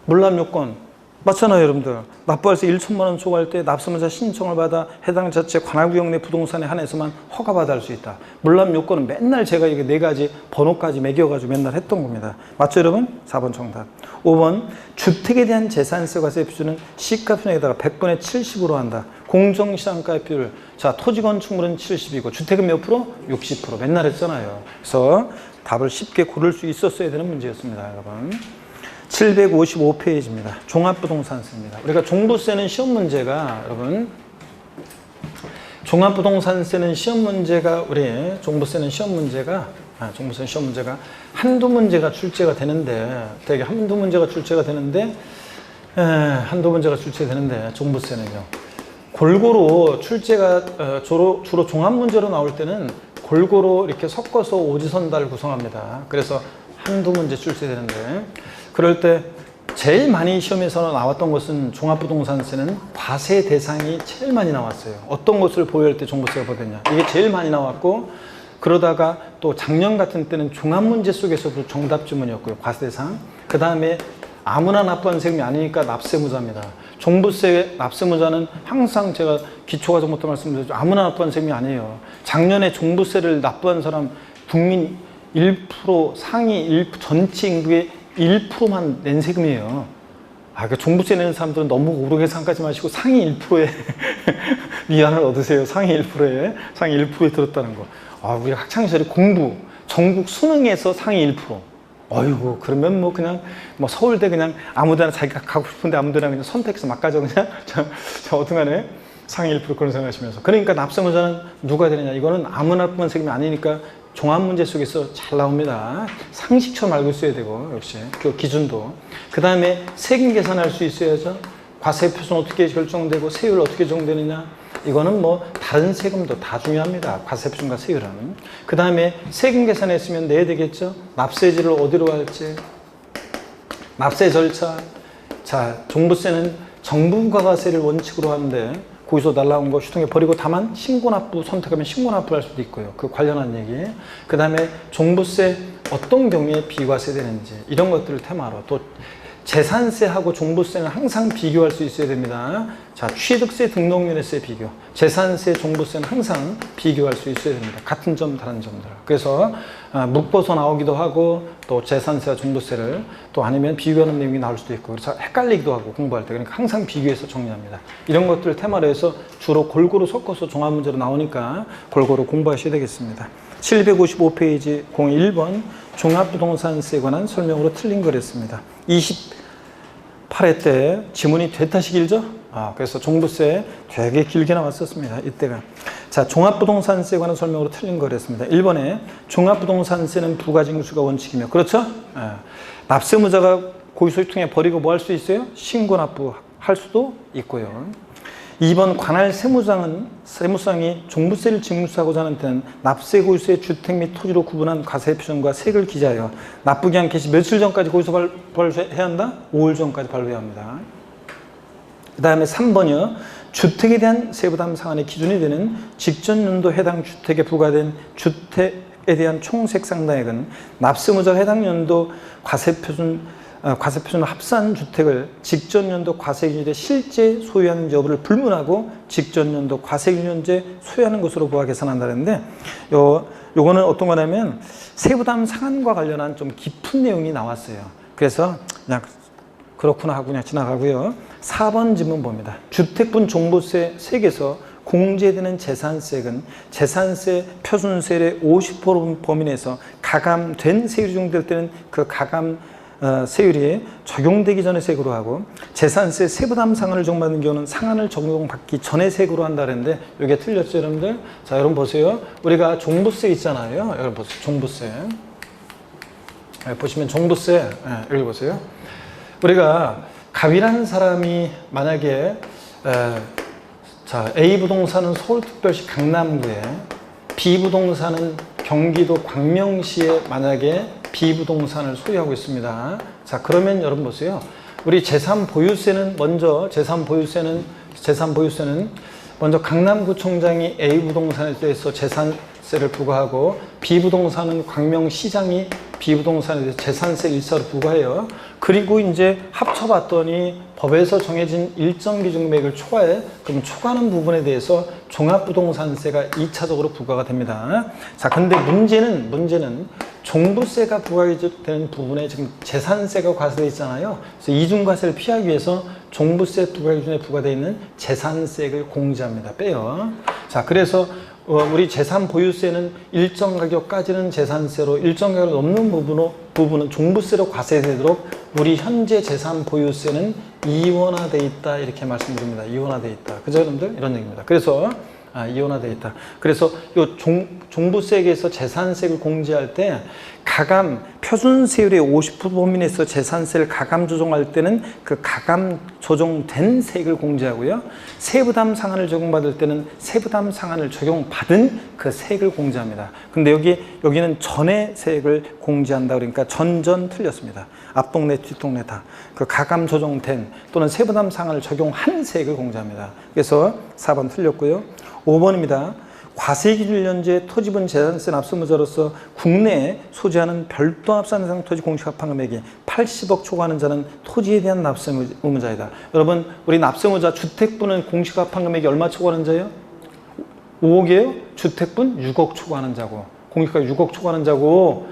물납 요건 맞잖아요, 여러분들. 납부할세 1천만 원 초과할 때 납세문자 신청을 받아 해당 지자체 관할구역 내 부동산에 한해서만 허가받을 수 있다. 물납 요건은 맨날 제가 이게 4가지 번호까지 매겨가지고 맨날 했던 겁니다. 맞죠, 여러분? 4번 정답. 5번 주택에 대한 재산세 과세 비율은 시가편에다가 100분의 70으로 한다. 공정시장가 비율. 자, 토지 건축물은 70이고 주택은 몇 프로? 60%. 맨날 했잖아요. 그래서 답을 쉽게 고를 수 있었어야 되는 문제였습니다, 여러분. 755페이지입니다. 종합부동산세입니다. 우리가 종부세는 시험 문제가 여러분 종합부동산세는 시험 문제가 종부세는 시험 문제가 한두 문제가 출제가 되는데 되게 한두 문제가 출제가 되는데 종부세는요. 골고루 출제가 주로 종합 문제로 나올 때는 골고루 이렇게 섞어서 오지선다를 구성합니다. 그래서 한두 문제 출제되는데 그럴 때 제일 많이 시험에서 나왔던 것은 종합부동산세는 과세 대상이 제일 많이 나왔어요. 어떤 것을 보유할 때 종부세가 부과되냐. 이게 제일 많이 나왔고, 그러다가 또 작년 같은 때는 종합문제 속에서도 정답 지문이었고요. 과세 대상. 그 다음에 아무나 납부한 세금이 아니니까 납세무자입니다. 종부세 납세무자는 항상 제가 기초과정 때 말씀드렸죠. 아무나 납부한 세금이 아니에요. 작년에 종부세를 납부한 사람 국민 1% 상위 1% 전체 인구의 1%만 낸 세금이에요. 그러니까 종부세 내는 사람들은 너무 오르게 생각하지 마시고 상위 1%에 위안을 얻으세요. 상위 1%에 들었다는 거. 우리가 학창시절에 공부, 전국 수능에서 상위 1%. 어이구, 그러면 뭐 그냥 뭐 서울대 그냥 아무데나 자기가 가고 싶은데 아무데나 그냥 선택해서 막 가죠. 그냥 저 어등간에 상위 1% 그런 생각하시면서. 그러니까 납세무자는 누가 되느냐. 이거는 아무나 납부한 세금이 아니니까 종합문제 속에서 잘 나옵니다. 상식처럼 알고 있어야 되고, 역시 그 기준도. 그 다음에 세금 계산할 수 있어야죠. 과세 표준 어떻게 결정되고 세율 어떻게 정되느냐. 이거는 뭐 다른 세금도 다 중요합니다. 과세 표준과 세율은. 그 다음에 세금 계산했으면 내야 되겠죠. 납세지를 어디로 할지. 납세 절차. 자, 종부세는 정부 부가세를 원칙으로 하는데 거기서 날라온 거 휴통에 버리고 다만 신고납부 선택하면 신고납부할 수도 있고요. 그 관련한 얘기. 그 다음에 종부세 어떤 경우에 비과세 되는지 이런 것들을 테마로 또 재산세하고 종부세는 항상 비교할 수 있어야 됩니다. 자, 취득세 등록연회세 비교. 재산세, 종부세는 항상 비교할 수 있어야 됩니다. 같은 점, 다른 점들. 그래서 묶어서 나오기도 하고 또 재산세와 종부세를 또 아니면 비교하는 내용이 나올 수도 있고 그래서 헷갈리기도 하고 공부할 때. 그러니까 항상 비교해서 정리합니다. 이런 것들을 테마로 해서 주로 골고루 섞어서 종합문제로 나오니까 골고루 공부하셔야 되겠습니다. 755페이지 01번 종합부동산세에 관한 설명으로 틀린 거랬습니다. 28회 때 지문이 되타시 길죠? 그래서 종부세 되게 길게 나왔었습니다. 이때가. 자, 종합부동산세에 관한 설명으로 틀린 거랬습니다. 1번에 종합부동산세는 부가징수가 원칙이며, 그렇죠? 납세무자가 고의소유통에 버리고 뭐 할 수 있어요? 신고납부할 수도 있고요. 2번 관할 세무상이 종부세를 징수하고자 하는 때는 납세 고유세 주택 및 토지로 구분한 과세 표준과 세액을 기재하여 납부기한 개시 며칠 전까지 고유서 발부해야 한다? 5일 전까지 발부해야 합니다. 그 다음에 3번이요. 주택에 대한 세부담 상한의 기준이 되는 직전 연도 해당 주택에 부과된 주택에 대한 총세액 상당액은 납세무자가 해당 연도 과세 표준을 합산 주택을 직전 연도 과세 기준에 실제 소유하는 여부를 불문하고 직전 연도 과세 기준제 소유하는 것으로 부과 계산한다는데 요거는 어떤 거냐면 세부담 상한과 관련한 좀 깊은 내용이 나왔어요. 그래서 그냥 그렇구나 하고 그냥 지나가고요. 4번 질문 봅니다. 주택분 종부세 세액에서 공제되는 재산세액은 재산세 표준세율의 50% 범위 내에서 가감된 세율이 적용될 때는 그 가감 세율이 적용되기 전에 세액으로 하고 재산세 세부담 상한을 적용받는 경우는 상한을 적용받기 전에 세액으로 한다 그랬는데 이게 틀렸죠, 여러분들? 자, 여러분 보세요. 우리가 종부세 있잖아요. 여러분 보세요. 종부세. 보시면 종부세. 여기 보세요. 우리가 갑이라는 사람이 만약에 자, A 부동산은 서울특별시 강남구에, B 부동산은 경기도 광명시에 만약에 B 부동산을 소유하고 있습니다. 자, 그러면 여러분 보세요. 우리 재산 보유세는 먼저 먼저 강남구청장이 A 부동산에 대해서 재산세를 부과하고 B 부동산은 광명시장이 B 부동산에 대해서 재산세 일사로 부과해요. 그리고 이제 합쳐봤더니 법에서 정해진 일정 기준 금액을 초과해. 그럼 초과하는 부분에 대해서 종합부동산세가 2차적으로 부과가 됩니다. 자, 근데 문제는 종부세가 부과되는 부분에 지금 재산세가 과세되어 있잖아요. 그래서 이중과세를 피하기 위해서 종부세 부과 기준에 부과되어 있는 재산세액을 공제합니다. 빼요. 자, 그래서 우리 재산 보유세는 일정 가격까지는 재산세로, 일정 가격을 넘는 부분은 종부세로 과세되도록 우리 현재 재산 보유세는 이원화돼 있다, 이렇게 말씀드립니다. 이원화돼 있다. 그죠, 여러분들? 이런 얘기입니다. 그래서 이원화되어 있다. 그래서 요 종부세에서 재산세를 공제할 때 가감 표준세율의 50% 범위 내에서 재산세를 가감 조정할 때는 그 가감 조정된 세액을 공제하고요. 세부담 상한을 적용받을 때는 세부담 상한을 적용받은 그 세액을 공제합니다. 근데 여기는 전의 세액을 공제한다. 그러니까 전전 틀렸습니다. 앞동네 뒷동네 다 그 가감 조정된 또는 세부담 상한을 적용한 세액을 공제합니다. 그래서 4번 틀렸고요. 5번입니다. 과세기준연재 토지분 재산세 납세무자로서 국내에 소지하는 별도 합산대상 토지 공시가판 금액이 80억 초과하는 자는 토지에 대한 납세 의무자이다. 여러분, 우리 납세의무자 주택분은 공시가판 금액이 얼마 초과하는 자예요? 5억이에요? 주택분 6억 초과하는 자고, 공시가 6억 초과하는 자고,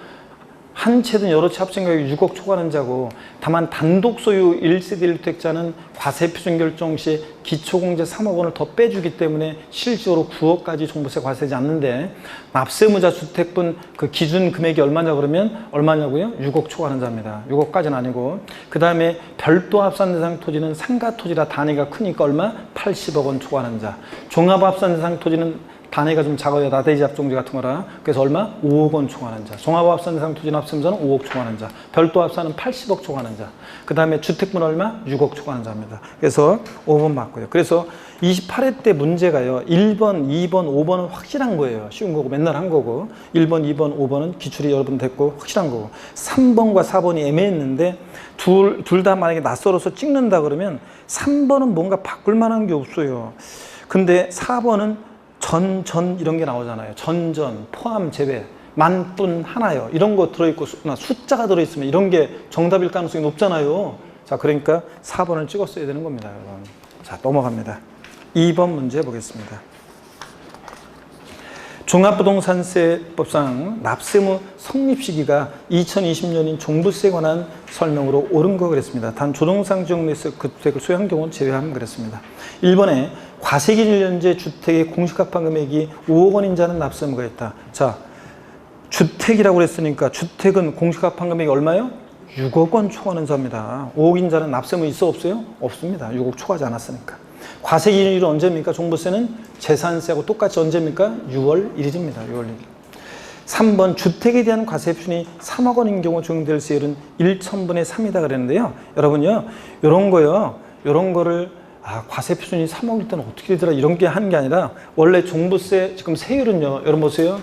한 채든 여러 채 합친 가격이 6억 초과하는 자고, 다만 단독 소유 1세대 1주택자는 과세 표준 결정 시 기초공제 3억 원을 더 빼주기 때문에 실질적으로 9억까지 종부세 과세되지 않는데, 납세의무자 주택분 그 기준 금액이 얼마냐 그러면 얼마냐고요? 6억 초과하는 자입니다. 6억까지는 아니고, 그 다음에 별도 합산 대상 토지는 상가 토지라 단위가 크니까 얼마? 80억 원 초과하는 자. 종합 합산 대상 토지는 단위가 좀 작아요. 나대지 합종지 같은 거라. 그래서 얼마? 5억 원 초과하는 자. 종합합산 대상 토지 납세의무자는 5억 초과하는 자. 별도 합산은 80억 초과하는 자. 그 다음에 주택분 얼마? 6억 초과하는 자입니다. 그래서 5번 맞고요. 그래서 28회 때 문제가요. 1번, 2번, 5번은 확실한 거예요. 쉬운 거고 맨날 한 거고. 1번, 2번, 5번은 기출이 여러 번 됐고 확실한 거고. 3번과 4번이 애매했는데 둘 다 만약에 낯설어서 찍는다 그러면 3번은 뭔가 바꿀 만한 게 없어요. 근데 4번은 전 이런 게 나오잖아요. 전전, 포함, 제외, 만뿐, 하나요. 이런 거 들어있고 숫자가 들어있으면 이런 게 정답일 가능성이 높잖아요. 자, 그러니까 4번을 찍었어야 되는 겁니다, 여러분. 자, 넘어갑니다. 2번 문제 보겠습니다. 종합부동산세법상 납세무 성립 시기가 2020년인 종부세에 관한 설명으로 옳은 거 그랬습니다. 단 조정상 지역 내에서 그 주택을 소유한 경우는 제외하면 그랬습니다. 1번에 과세기준연재 주택의 공시가판 금액이 5억 원인 자는 납세의무가 있다. 자, 주택이라고 그랬으니까 주택은 공시가판 금액이 얼마예요? 6억 원 초과하는 자입니다. 5억인 자는 납세의무 있어 없어요? 없습니다. 6억 초과하지 않았으니까. 과세기준일은 언제입니까? 종부세는 재산세하고 똑같이 언제입니까? 6월 1일입니다. 6월 1일. 3번 주택에 대한 과세 표준이 3억 원인 경우 적용될 세율은 1,000분의 3이다 그랬는데요. 여러분요, 이런 거를 과세 표준이 3억일 때는 어떻게 되더라 이런 게 하는 게 아니라 원래 종부세 지금 세율은요. 여러분 보세요.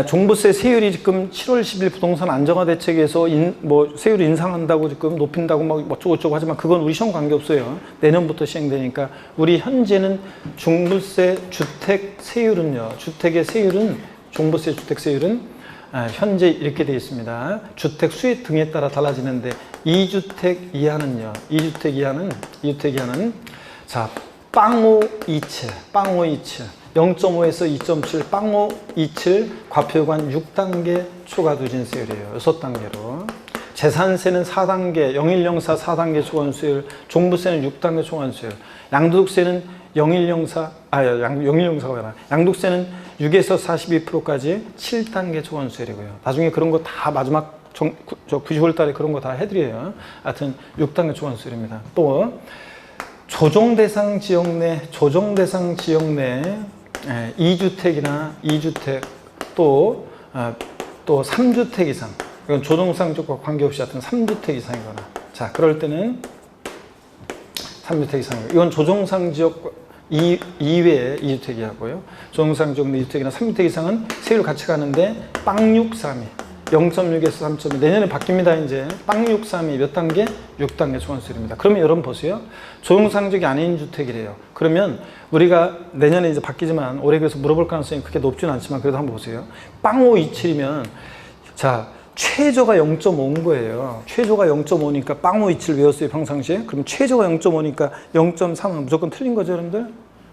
종부세 세율이 지금 7월 10일 부동산 안정화 대책에서 세율 인상한다고 지금 높인다고 막 어쩌고저쩌고 하지만 그건 우리 시험 관계없어요. 내년부터 시행되니까 우리 현재는 종부세 주택 세율은요. 주택의 세율은 종부세 주택 세율은 현재 이렇게 되어 있습니다. 주택 수에 등에 따라 달라지는데 2주택 이하는 자, 빵오 27 0.5에서 2.7 빵오 27 과표관 6단계 초과 누진세율이에요. 6단계로. 재산세는 4단계 0104 4단계 초과세율, 종부세는 6단계 초과세율, 양도득세는 0104가 아니라 양도세는 6에서 42%까지 7단계 초과세율이고요. 나중에 그런 거 다 마지막 90월 달에 그런 거 다 해드려요. 하여튼 6단계 초과세율입니다. 또 조정대상 지역 내 2주택이나 2주택 또 3주택 이상, 이건 조정상 지역과 관계없이 하여튼 3주택 이상이거나, 자, 그럴 때는 3주택 이상이고, 이건 조정상 지역 이외에 2주택이하고요. 조정상 지역 내 2주택이나 3주택 이상은 세율 같이 가는데 빵632 0.6에서 3.2 내년에 바뀝니다. 이제 빵632 몇 단계? 6단계 초과세율입니다. 그러면 여러분 보세요. 조정상적이 아닌 주택이래요. 그러면 우리가 내년에 이제 바뀌지만 올해 그래서 물어볼 가능성이 그렇게 높지는 않지만 그래도 한번 보세요. 빵527이면 자, 최저가 0.5인 거예요. 최저가 0.5니까 빵527 외웠어요, 평상시에. 그럼 최저가 0.5니까 0.3은 무조건 틀린 거죠, 여러분들?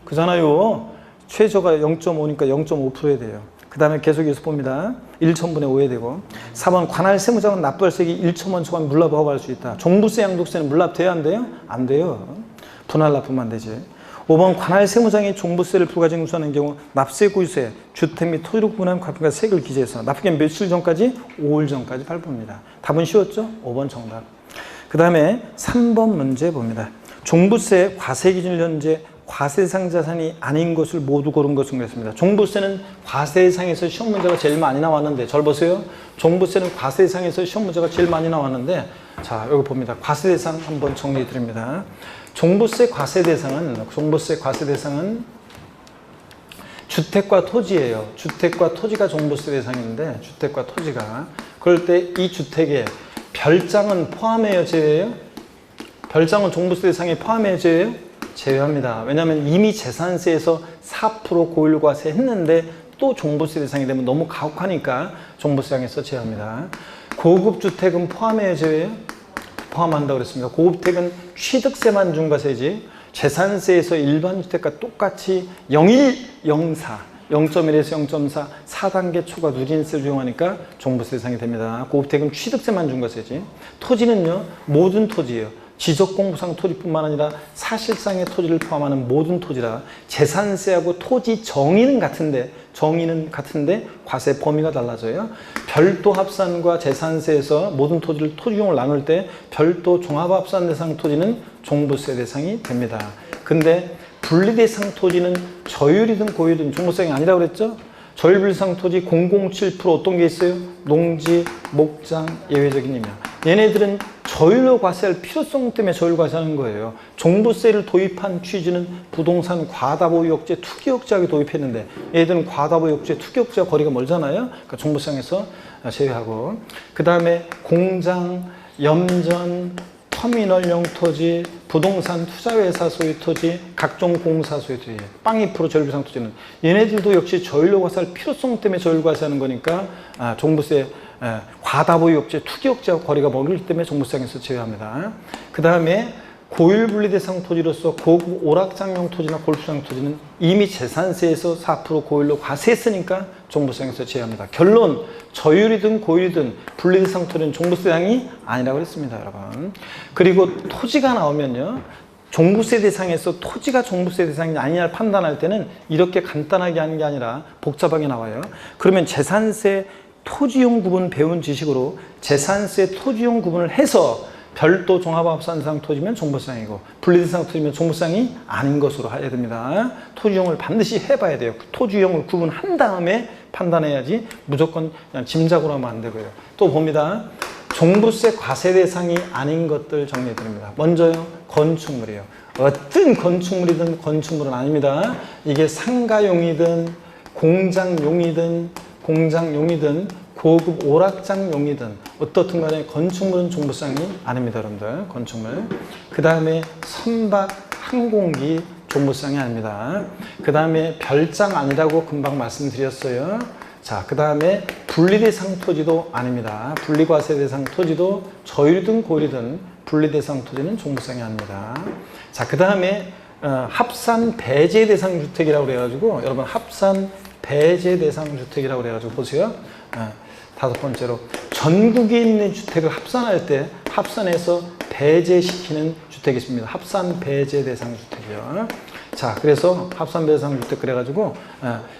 그잖아요. 최저가 0.5니까 0.5%야 돼요. 그 다음에 계속해서 봅니다. 1,000분의 5에 되고. 4번 관할 세무자는 납부할세액이 1,000원 초과하면 물납 허가할 수 있다. 종부세, 양도세는 물납돼야 안 돼요? 안 돼요. 분할 납부만 되지. 5번 관할 세무장이 종부세를 불가징수하는 경우 납세 고유세, 주택 및 토지로 구분한 과표가 세액을 기재해서 납부기한 며칠 전까지? 5일 전까지 발부합니다. 답은 쉬웠죠? 5번 정답. 그 다음에 3번 문제 봅니다. 종부세 과세기준일 현재 과세대상 자산이 아닌 것을 모두 고른 것은 그랬습니다. 종부세는 과세대상에서 시험 문제가 제일 많이 나왔는데, 절 보세요. 종부세는 과세대상에서 시험 문제가 제일 많이 나왔는데, 자, 여기 봅니다. 과세대상 한번 정리해 드립니다. 종부세 과세대상은 주택과 토지예요. 주택과 토지가 종부세 대상인데, 주택과 토지가. 그럴 때 이 주택에 별장은 포함해요, 제외해요? 별장은 종부세 대상에 포함해요, 제외해요? 제외합니다. 왜냐하면 이미 재산세에서 4% 고율과세 했는데 또 종부세 대상이 되면 너무 가혹하니까 종부세상에서 제외합니다. 고급 주택은 포함해요, 제외해요? 포함한다고 그랬습니다. 고급주택은 취득세만 중과세지 재산세에서 일반 주택과 똑같이 0.104 0.1에서 0.4 4단계 초과 누진세를 적용하니까 종부세 대상이 됩니다. 고급주택은 취득세만 중과세지. 토지는요, 모든 토지예요. 지적공부상 토지뿐만 아니라 사실상의 토지를 포함하는 모든 토지라 재산세하고 토지 정의는 같은데 과세 범위가 달라져요. 별도 합산과 재산세에서 모든 토지를 토지용을 나눌 때 별도 종합합산 대상 토지는 종부세 대상이 됩니다. 근데 분리대상 토지는 저율이든 고율이든 종부세가 아니라고 그랬죠? 저율분리대상 토지 007% 어떤 게 있어요? 농지, 목장, 예외적인 임야. 얘네들은 저율로 과세할 필요성 때문에 저율 과세하는 거예요. 종부세를 도입한 취지는 부동산 과다보유억제, 투기억제하게 도입했는데 얘들은 과다보유억제, 투기억제와 거리가 멀잖아요. 그러니까 종부세에서 제외하고, 그 다음에 공장, 염전, 터미널용 토지, 부동산 투자회사 소유 토지, 각종 공사 소유 토지, 빵 2% 저율비상 토지는 얘네들도 역시 저율로 과세할 필요성 때문에 저율 과세하는 거니까 종부세 과다보유억제, 투기억제와 거리가 멀기 때문에 종부세상에서 제외합니다. 그 다음에 고율분리대상 토지로서 고급 오락장용 토지나 골프장 토지는 이미 재산세에서 4% 고율로 과세했으니까 종부세상에서 제외합니다. 결론, 저율이든 고율이든 분리대상 토지는 종부세상이 아니라고 했습니다, 여러분. 그리고 토지가 나오면요, 종부세 대상에서 토지가 종부세 대상이 아니냐를 판단할 때는 이렇게 간단하게 하는 게 아니라 복잡하게 나와요. 그러면 재산세 토지용 구분 배운 지식으로 재산세 토지용 구분을 해서 별도 종합합산 대상 토지면 종부세상이고 분리대상 토지면 종부세상이 아닌 것으로 해야 됩니다. 토지용을 반드시 해봐야 돼요. 토지용을 구분한 다음에 판단해야지 무조건 그냥 짐작으로 하면 안 되고요. 또 봅니다. 종부세 과세 대상이 아닌 것들 정리해 드립니다. 먼저요, 건축물이에요. 어떤 건축물이든 건축물은 아닙니다. 이게 상가용이든 공장용이든 고급 오락장용이든 어떻든 간에 건축물은 종부세상이 아닙니다, 여러분들. 건축물. 그 다음에 선박, 항공기 종부세상이 아닙니다. 그 다음에 별장 아니라고 금방 말씀드렸어요. 자, 그 다음에 분리대상 토지도 아닙니다. 분리과세 대상 토지도 저율이든 고율이든 분리대상 토지는 종부세상이 아닙니다. 자, 그 다음에 합산 배제 대상 주택이라고 그래가지고 여러분 합산 배제 대상 주택이라고 그래가지고 보세요. 다섯 번째로 전국에 있는 주택을 합산할 때 합산해서 배제시키는 주택이 있습니다. 합산 배제 대상 주택이요. 자, 그래서 합산 배제 대상 주택 그래가지고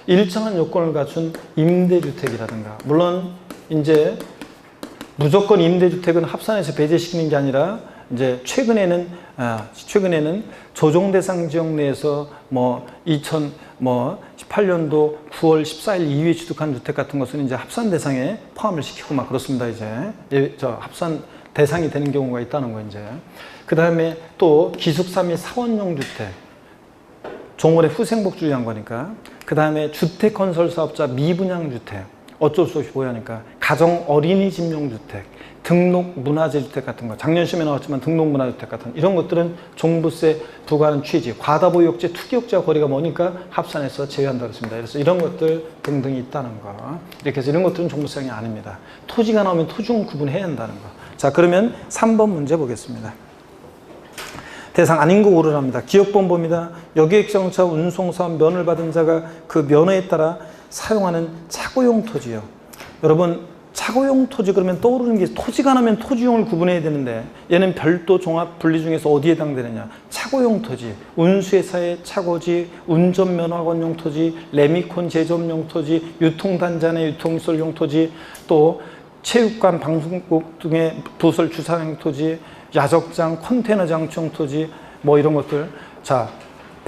일정한 요건을 갖춘 임대주택이라든가, 물론 이제 무조건 임대주택은 합산해서 배제시키는 게 아니라 이제 최근에는 조정 대상 지역 내에서 2018년도 9월 14일 이후에 취득한 주택 같은 것은 이제 합산 대상에 포함을 시키고 막 그렇습니다. 이제 합산 대상이 되는 경우가 있다는 거 이제. 그 다음에 또 기숙사 및 사원용 주택, 종월의 후생복주의한 거니까. 그 다음에 주택 건설 사업자 미분양 주택, 어쩔 수 없이 보유하니까. 가정 어린이집용 주택, 등록 문화재 주택 같은 거, 작년 시험에 나왔지만 등록 문화주택 같은 이런 것들은 종부세 부과하는 취지, 과다보유억제, 투기억제와 거리가 머니까 합산해서 제외한다고 했습니다. 그래서 이런 것들 등등이 있다는 거. 이렇게 해서 이런 것들은 종부세상이 아닙니다. 토지가 나오면 토지용 구분해야 한다는 거. 자, 그러면 3번 문제 보겠습니다. 대상 아닌 거 고르랍니다. 기억본봅니다. 여객자동차 운송사업 면을 받은 자가 그 면허에 따라 사용하는 차고용 토지요. 여러분, 차고용 토지 그러면 떠오르는 게 토지가 나면 토지용을 구분해야 되는데 얘는 별도 종합 분리 중에서 어디에 해당되느냐? 차고용 토지, 운수회사의 차고지, 운전면허학원용 토지, 레미콘 제점용 토지, 유통단지안의 유통시설용 토지, 또 체육관, 방송국 등의 부설 주차장 토지, 야적장, 컨테이너 장치용 토지, 뭐 이런 것들. 자,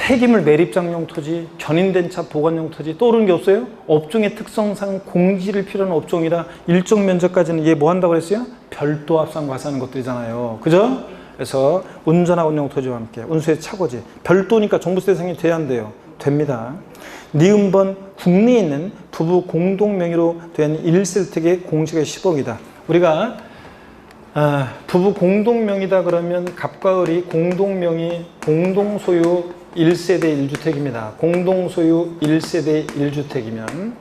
폐기물 매립장용 토지, 견인된 차 보관용 토지, 또 오른 게 없어요? 업종의 특성상 공지를 필요한 업종이라 일정 면적까지는 얘 뭐 한다고 그랬어요? 별도 합산 과세하는 것들이잖아요. 그죠? 그래서 운전하고 운용 토지와 함께 운수의 차고지. 별도니까 종부세 대상이 돼야 한대요. 됩니다. 니은번 국내에 있는 부부 공동 명의로 된 1세대의 공시가 10억이다. 우리가 부부 공동 명의다 그러면 갑과 을이 공동 명의, 공동 소유 1세대 1주택입니다. 공동 소유 1세대 1주택이면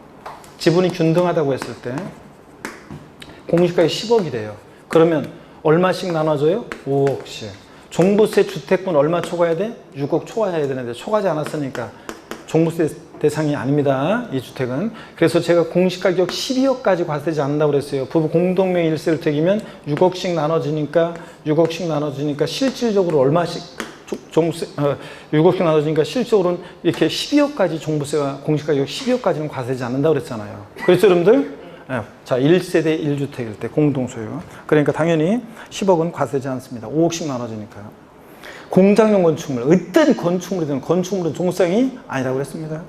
지분이 균등하다고 했을 때 공시가가 10억이 돼요. 그러면 얼마씩 나눠줘요? 5억씩. 종부세 주택분 얼마 초과해야 돼? 6억 초과해야 되는데 초과하지 않았으니까 종부세 대상이 아닙니다. 이 주택은. 그래서 제가 공시가격 12억까지 과세되지 않는다고 그랬어요. 부부 공동명의 1세주택이면 6억씩 나눠지니까 실질적으로 얼마씩 종부세 6억씩 나눠지니까 실질적으로는 이렇게 12억까지 종부세가 공시가격 12억까지는 과세되지 않는다고 그랬잖아요. 그렇죠, 여러분들? 자, 1세대 1주택일 때 공동소유. 그러니까 당연히 10억은 과세되지 않습니다. 5억씩 나눠지니까요. 공장용 건축물, 어떤 건축물이든 건축물은 종부세상이 아니라고 그랬습니다.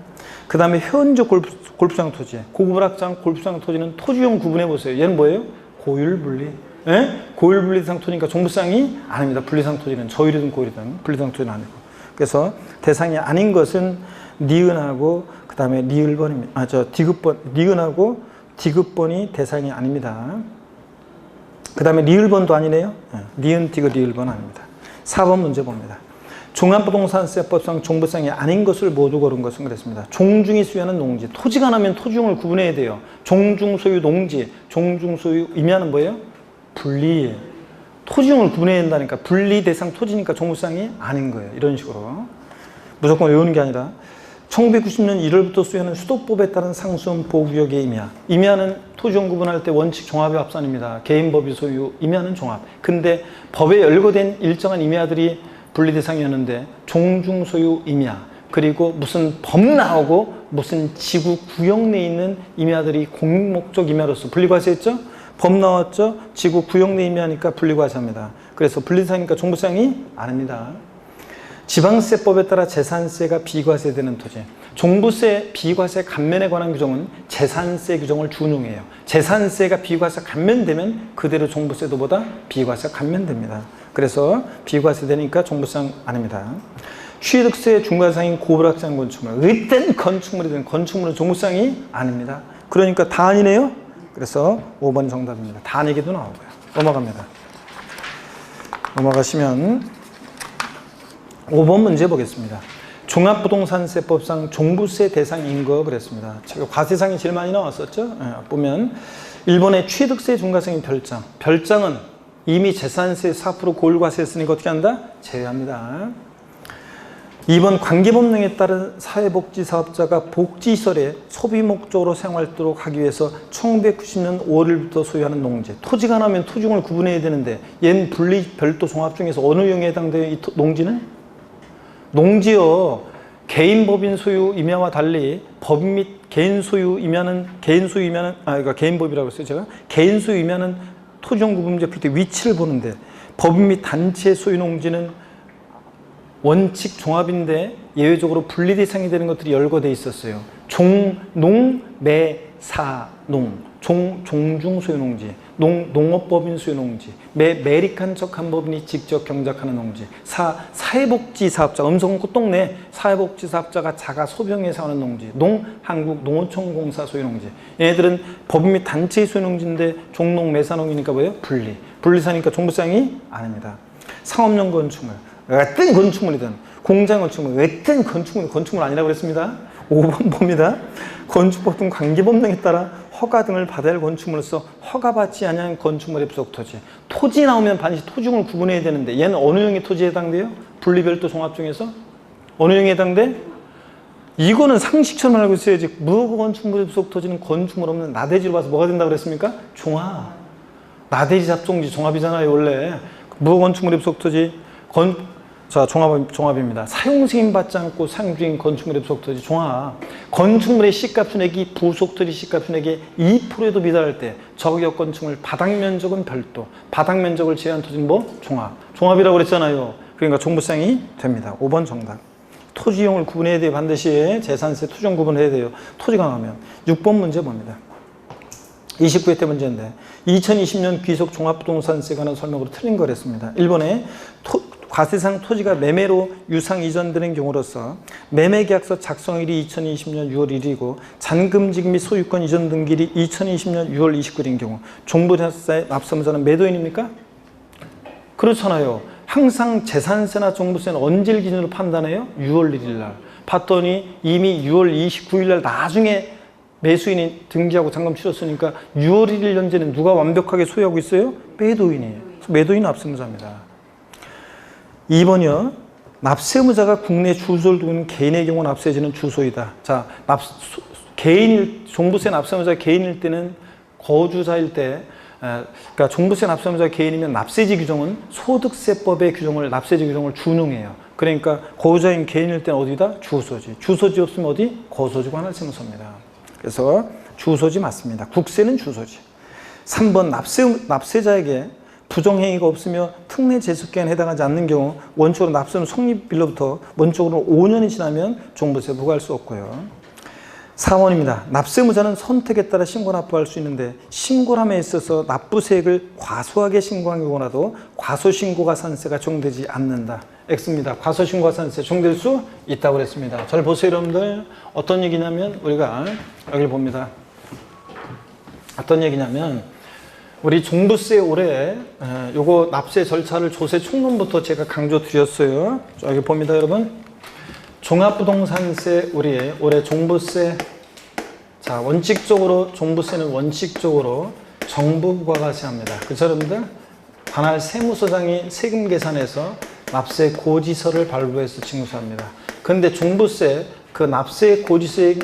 그 다음에 현재 골프장 토지, 고급락장 골프장 토지는 토지용 구분해 보세요. 얘는 뭐예요? 고율분리. 고율분리 대상 토지니까 종부세상이 아닙니다. 분리상 토지는 저율이든 고율이든 분리상 토지는 아니고. 그래서 대상이 아닌 것은 니은하고 그 다음에 니을번입니다. 디귿번, 니은하고 디귿번이 대상이 아닙니다. 그 다음에 리을번도 아니네요. 니은, 디귿, 리을번 아닙니다. 4번 문제 봅니다. 종합부동산세법상 종부세상이 아닌 것을 모두 고른 것은 그랬습니다. 종중이 수요하는 농지. 토지가 나면 토지용을 구분해야 돼요. 종중소유 농지, 종중소유 의미하는 뭐예요? 분리. 토지용을 구분해야 된다니까. 분리 대상 토지니까 종부세상이 아닌 거예요. 이런 식으로. 무조건 외우는 게 아니라 1990년 1월부터 수요하는 수도법에 따른 상수원 보호구역의 임야. 임야는 토지용 구분할 때 원칙 종합의 합산입니다. 개인법이 소유, 임야는 종합. 근데 법에 열거된 일정한 임야들이 분리 대상이었는데 종중 소유 임야, 그리고 무슨 법 나오고 무슨 지구 구역 내에 있는 임야들이 공목적 임야로서 분리과세했죠? 법 나왔죠? 지구 구역 내 임야니까 분리과세합니다. 그래서 분리대상이니까 종부세상이 아닙니다. 지방세법에 따라 재산세가 비과세되는 토지. 종부세 비과세 감면에 관한 규정은 재산세 규정을 준용해요. 재산세가 비과세 감면되면 그대로 종부세도보다 비과세 감면됩니다. 그래서 비과세되니까 종부세상 아닙니다. 취득세 중과상인 고불확장 건축물. 어떤 건축물이든 건축물은 종부세상이 아닙니다. 그러니까 다 아니네요. 그래서 5번이 정답입니다. 다 아니기도 나오고요. 넘어갑니다. 넘어가시면 5번 문제 보겠습니다. 종합부동산세법상 종부세 대상인 거 그랬습니다. 제가 과세상이 제일 많이 나왔었죠. 보면 1번에 취득세 중과상인 별장. 별장은 이미 재산세 4% 고율과세했으니까 어떻게 한다? 제외합니다. 2번 관계법령에 따른 사회복지사업자가 복지시설에 소비 목적으로 사용하도록 하기 위해서 1990년 5월 1일부터 소유하는 농지. 토지가 나면 토지용을 구분해야 되는데 얘는 분리 별도 종합 중에서 어느 용에 해당돼요? 이 농지는? 농지요. 개인 법인 소유 임야와 달리 법 및 개인 소유 임야는 그러니까 개인법이라고 했어요. 제가 개인 소유 임야는 토지용 구분제 풀 때 위치를 보는데 법인 및 단체 소유 농지는 원칙 종합인데 예외적으로 분리 대상이 되는 것들이 열거돼 있었어요. 종, 농, 매, 사, 농. 종중 소유 농지. 농업법인 소유 농지. 매립한 척한 법인이 직접 경작하는 농지. 사회복지 사업자, 음성구 똥내 사회복지 사업자가 자가 소병에 사는 농지. 한국 농어촌공사 소유 농지. 얘네들은 법인 및 단체 소유 농지인데 종농 매사농이니까 뭐예요? 분리사니까 종부세상이 아닙니다. 상업용 건축물. 어떤 건축물이든 공장 건축물, 어떤 건축물 아니라고 그랬습니다. 5번 봅니다. 건축법 등 관계법령에 따라 허가 등을 받아야 할 건축물로서 허가받지 아니한 건축물의 부속 토지. 토지 나오면 반드시 토지용을 구분해야 되는데 얘는 어느 용의 토지에 해당돼요? 분리별도 종합 중에서? 어느 용에 해당돼? 이거는 상식처럼 알고 있어야지. 무허가 건축물의 부속 토지는 건축물 없는 나대지로 봐서 뭐가 된다고 그랬습니까? 종합. 나대지 잡종지 종합이잖아요, 원래. 무허가 건축물의 부속 토지, 종합입니다. 사용 승인 받지 않고 사용 중인 건축물의 부속 토지 종합. 건축물의 시가 순액이 부속 토지 시가 순액의 2%에도 미달할 때 저격 건축물 바닥 면적은 별도, 바닥 면적을 제외한 토지는 뭐? 종합. 종합이라고 그랬잖아요. 그러니까 종부세상이 됩니다. 5번 정답. 토지용을 구분해야 돼요. 반드시 재산세 토지용 구분해야 돼요. 토지가 나오면. 6번 문제 봅니다. 29회 때 문제인데 2020년 귀속 종합부동산세에 관한 설명으로 틀린 거랬습니다. 1번에 과세상 토지가 매매로 유상 이전되는 경우로서 매매계약서 작성일이 2020년 6월 1일이고 잔금지급 및 소유권 이전 등기일이 2020년 6월 29일인 경우 종부세 납세무자는 매도인입니까? 그렇잖아요. 항상 재산세나 종부세는 언제를 기준으로 판단해요? 6월 1일 날. 봤더니 이미 6월 29일 날 나중에 매수인이 등기하고 잔금 치렀으니까 6월 1일 현재는 누가 완벽하게 소유하고 있어요? 매도인이에요. 매도인 납세무자입니다. 2번이요. 납세무자가 국내 주소를 두고 있는 개인의 경우 납세지는 주소이다. 자, 종부세 납세무자 개인일 때는 거주자일 때, 그러니까 종부세 납세무자 개인이면 납세지 규정은 소득세법의 규정을, 납세지 규정을 준용해요. 그러니까 거주자인 개인일 때는 어디다? 주소지. 주소지 없으면 어디? 거소지고 하나세무서입니다. 그래서 주소지 맞습니다. 국세는 주소지. 3번 납세자에게 부정행위가 없으며 특례 제소기간에 해당하지 않는 경우 원칙으로 납세는 성립일로부터 원칙으로 5년이 지나면 종부세 부과할 수 없고요. 4번입니다. 납세무자는 선택에 따라 신고 납부할 수 있는데 신고함에 있어서 납부세액을 과소하게 신고한 경우라도 과소신고가산세가 적용되지 않는다. X입니다. 과소신고가산세 적용될 수 있다고 그랬습니다. 잘 보세요 여러분들. 어떤 얘기냐면 우리가 여기를 봅니다. 어떤 얘기냐면 우리 종부세 올해 요거 납세 절차를 조세 총론부터 제가 강조 드렸어요. 여기 봅니다 여러분. 종합부동산세 우리 올해 종부세, 자 원칙적으로 종부세는 원칙적으로 정부 부과가세합니다. 그렇죠 여러분들? 관할 세무서장이 세금 계산해서 납세 고지서를 발부해서 징수합니다. 그런데 종부세 그 납세 고지서에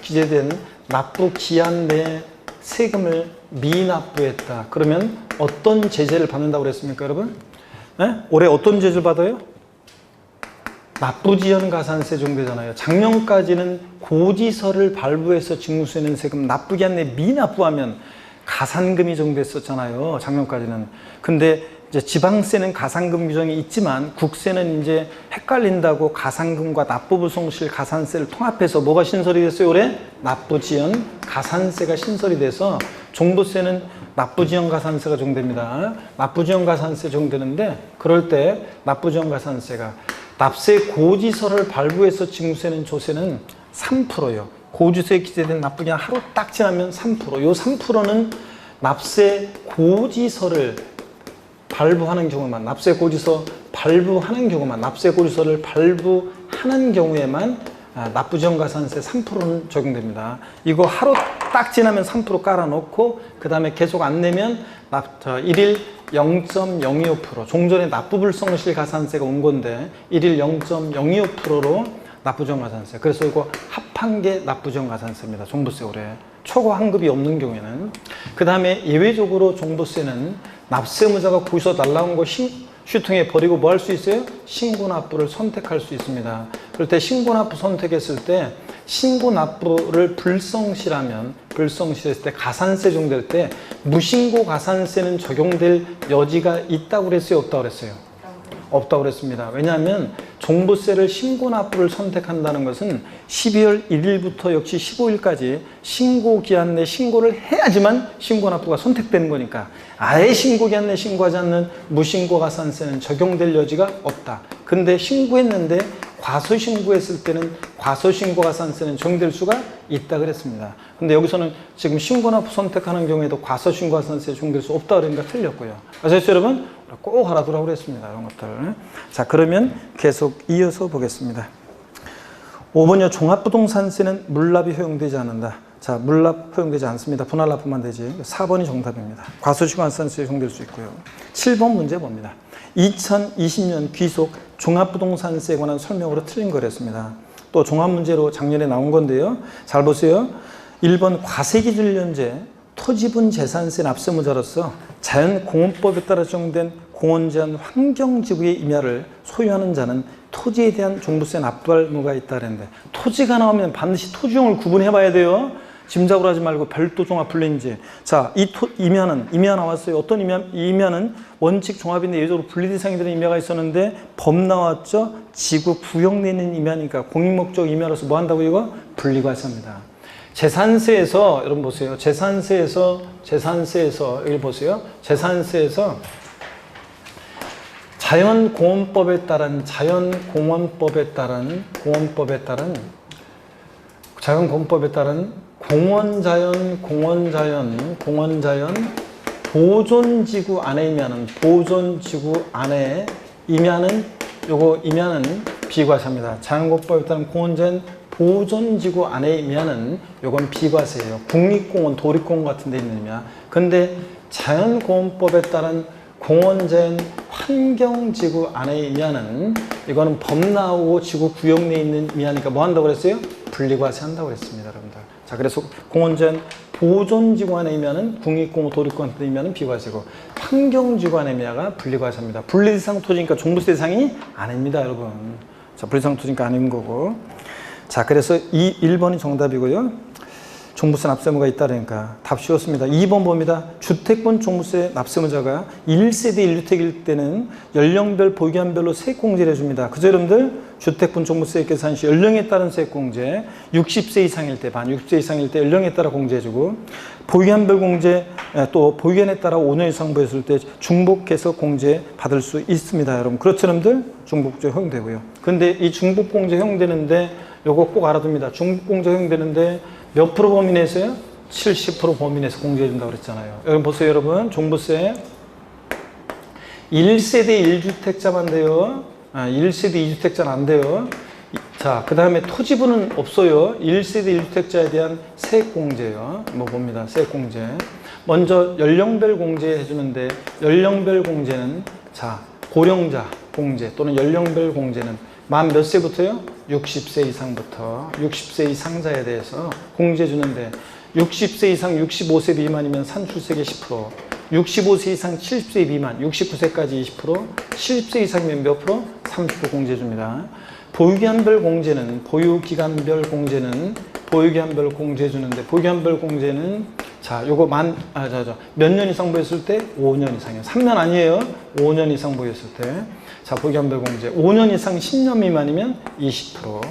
기재된 납부 기한 내 세금을 미납부했다. 그러면 어떤 제재를 받는다고 그랬습니까, 여러분? 네? 올해 어떤 제재를 받아요? 납부지연 가산세 적용되잖아요. 작년까지는 고지서를 발부해서 징수하는 세금 납부기한 내 미납부하면 가산금이 적용됐었잖아요. 작년까지는. 근데 이제 지방세는 가산금 규정이 있지만 국세는 이제 헷갈린다고 가산금과 납부불성실 가산세를 통합해서 뭐가 신설이 됐어요? 올해 납부지연 가산세가 신설이 돼서 종부세는 납부지연 가산세가 적용됩니다. 납부지연 가산세 적용되는데 그럴 때 납부지연 가산세가 납세 고지서를 발부해서 징수하는 조세는 3%요. 고지서에 기재된 납부기한 하루 딱 지나면 3%. 요 3%는 납세 고지서를 발부하는 경우만, 납세 고지서 발부하는 경우만, 납세 고지서를 발부하는 경우에만 납부지연 가산세 3%는 적용됩니다. 이거 하루 딱 지나면 3% 깔아놓고 그 다음에 계속 안 내면 1일 0.025% 종전에 납부불성실 가산세가 온 건데 1일 0.025%로 납부지연 가산세. 그래서 이거 합한 게 납부지연 가산세입니다. 종부세 올해 초과 환급이 없는 경우에는. 그 다음에 예외적으로 종부세는 납세무자가 고지서 날라온 거 휴통에 버리고 뭐 할 수 있어요? 신고납부를 선택할 수 있습니다. 그럴 때 신고납부 선택했을 때 신고납부를 불성실했을 때 가산세 적용될 때 무신고 가산세는 적용될 여지가 있다고 그랬어요? 없다고 그랬어요? 없다고 그랬습니다. 왜냐하면 종부세를 신고납부를 선택한다는 것은 12월 1일부터 역시 15일까지 신고기한 내 신고를 해야지만 신고납부가 선택되는 거니까 아예 신고기한 내 신고하지 않는 무신고 가산세는 적용될 여지가 없다. 근데 신고했는데 과소신고했을 때는 과소신고 가산세는 적용될 수가 있다 그랬습니다. 근데 여기서는 지금 신고납부 선택하는 경우에도 과소신고 가산세 적용될 수 없다 그러니까 틀렸고요. 아시겠죠 여러분? 꼭 알아두라고 그랬습니다. 이런 것들. 자, 그러면 계속 이어서 보겠습니다. 5번이요. 종합부동산세는 물납이 허용되지 않는다. 자, 물납 허용되지 않습니다. 분할납부만 되지. 4번이 정답입니다. 과소신고 가산세 적용될 수 있고요. 7번 문제 봅니다. 2020년 귀속 종합부동산세에 관한 설명으로 틀린 거랬습니다. 또 종합문제로 작년에 나온 건데요. 잘 보세요. 1번 과세기준 현재 토지분 재산세 납세무자로서 자연공원법에 따라 적용된 공원제한 환경지구의 임야를 소유하는 자는 토지에 대한 종부세 납부할 의무가 있다 그랬는데 토지가 나오면 반드시 토지용을 구분해 봐야 돼요. 짐작으로 하지 말고 별도 종합 분리인지. 자, 임야는 임야 나왔어요. 어떤 임야는 원칙 종합인데 예외적으로 분리 대상이 되는 임야가 있었는데 법 나왔죠. 지구 구역내에 있는 임야니까 공익목적 임야로서 뭐 한다고 이거 분리과세합니다. 재산세에서 여러분 보세요. 재산세에서 여기 보세요. 재산세에서 자연공원법에 따른 공원자연 보존지구 안에 임야는 요거 임야는 비과세입니다. 자연공원법에 따른 공원자연 보존지구 안에 임야는 요건 비과세예요. 국립공원, 도립공원 같은 데 있는 임야. 근데 자연공원법에 따른 공원자연 환경지구 안에 임야는 이거는 법 나오고 지구 구역 내에 있는 임야니까 뭐 한다고 그랬어요? 분리과세 한다고 그랬습니다, 여러분들. 자, 그래서 공원자연 보존지구 안에 임야는 국립공원, 도립공원 같은 임야는 비과세고 환경지구 안에 임야가 분리과세입니다. 분리대상 토지니까 종부세 대상이 아닙니다, 여러분. 자, 분리대상 토지니까 아닌 거고. 자, 그래서 1번이 정답이고요. 종부세 납세의무가 있다니까 답 쉬웠습니다. 2번 봅니다. 주택분 종부세 납세의무자가 1세대 1주택일 때는 연령별 보유기한별로 세액공제를 해줍니다. 그죠, 여러분들? 주택분 종부세 계산 시 연령에 따른 세액공제, 60세 이상일 때 반, 60세 이상일 때 연령에 따라 공제해주고, 보유기한별 공제, 또 보유기한에 따라 5년 이상 보였을 때 중복해서 공제 받을 수 있습니다, 여러분. 그렇죠, 여러분들? 중복공제 허용되고요. 근데 이 중복공제 허용되는데 요거 꼭 알아둡니다. 중복공제 허용되는데 몇 프로 범위 내에서요? 70% 범위 내에서 공제해 준다고 그랬잖아요. 여러분 보세요, 여러분. 종부세 1세대 1주택자만 돼요. 1세대 2주택자는 안 돼요. 자, 그 다음에 토지분은 없어요. 1세대 1주택자에 대한 세액공제요. 뭐 봅니다. 세액공제. 먼저 연령별 공제 해주는데 연령별 공제는 자, 고령자 공제 또는 연령별 공제는 만 몇 세부터요? 60세 이상부터 60세 이상자에 대해서 공제해 주는데 60세 이상 65세 미만이면 산출세계 10%, 65세 이상 70세 미만 69세까지 20%, 70세 이상이면 몇 프로? 30% 공제해 줍니다. 보유기한별 공제는 보유기한별 공제해 주는데 보유기한별 공제는 자, 요거 몇 년 이상 보였을 때? 5년 이상이요. 3년 아니에요. 5년 이상 보였을 때. 자, 보유기한별 공제. 5년 이상 10년 미만이면 20%.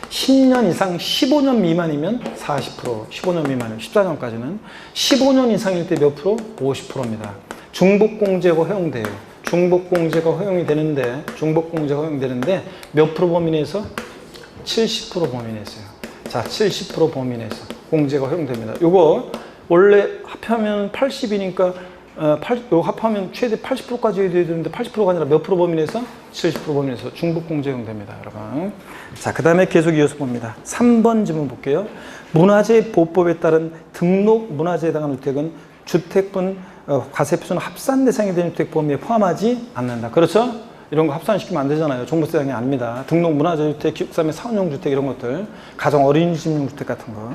10년 이상 15년 미만이면 40%. 15년 미만이면 14년까지는. 15년 이상일 때 몇 프로? 50%입니다. 중복공제가 허용돼요. 중복공제가 허용이 되는데 몇 프로 범위 내에서? 70% 범위 내에서요. 자, 70% 범위 내에서 공제가 허용됩니다. 요거 원래 합하면 80이니까 합하면 최대 80%까지 해야 되는데 80%가 아니라 몇 프로 범위 내에서? 70% 범위 내에서 중복공제 허용됩니다, 여러분. 자, 그 다음에 계속 이어서 봅니다. 3번 질문 볼게요. 문화재 보호법에 따른 등록 문화재에 해당하는 주택은 주택분 과세표준 합산 대상이 되는 주택 범위에 포함하지 않는다. 그렇죠? 이런 거 합산시키면 안 되잖아요. 종부세 대상이 아닙니다. 등록 문화재 주택, 기숙사및 사원용 주택 이런 것들, 가정 어린이집용 주택 같은 거.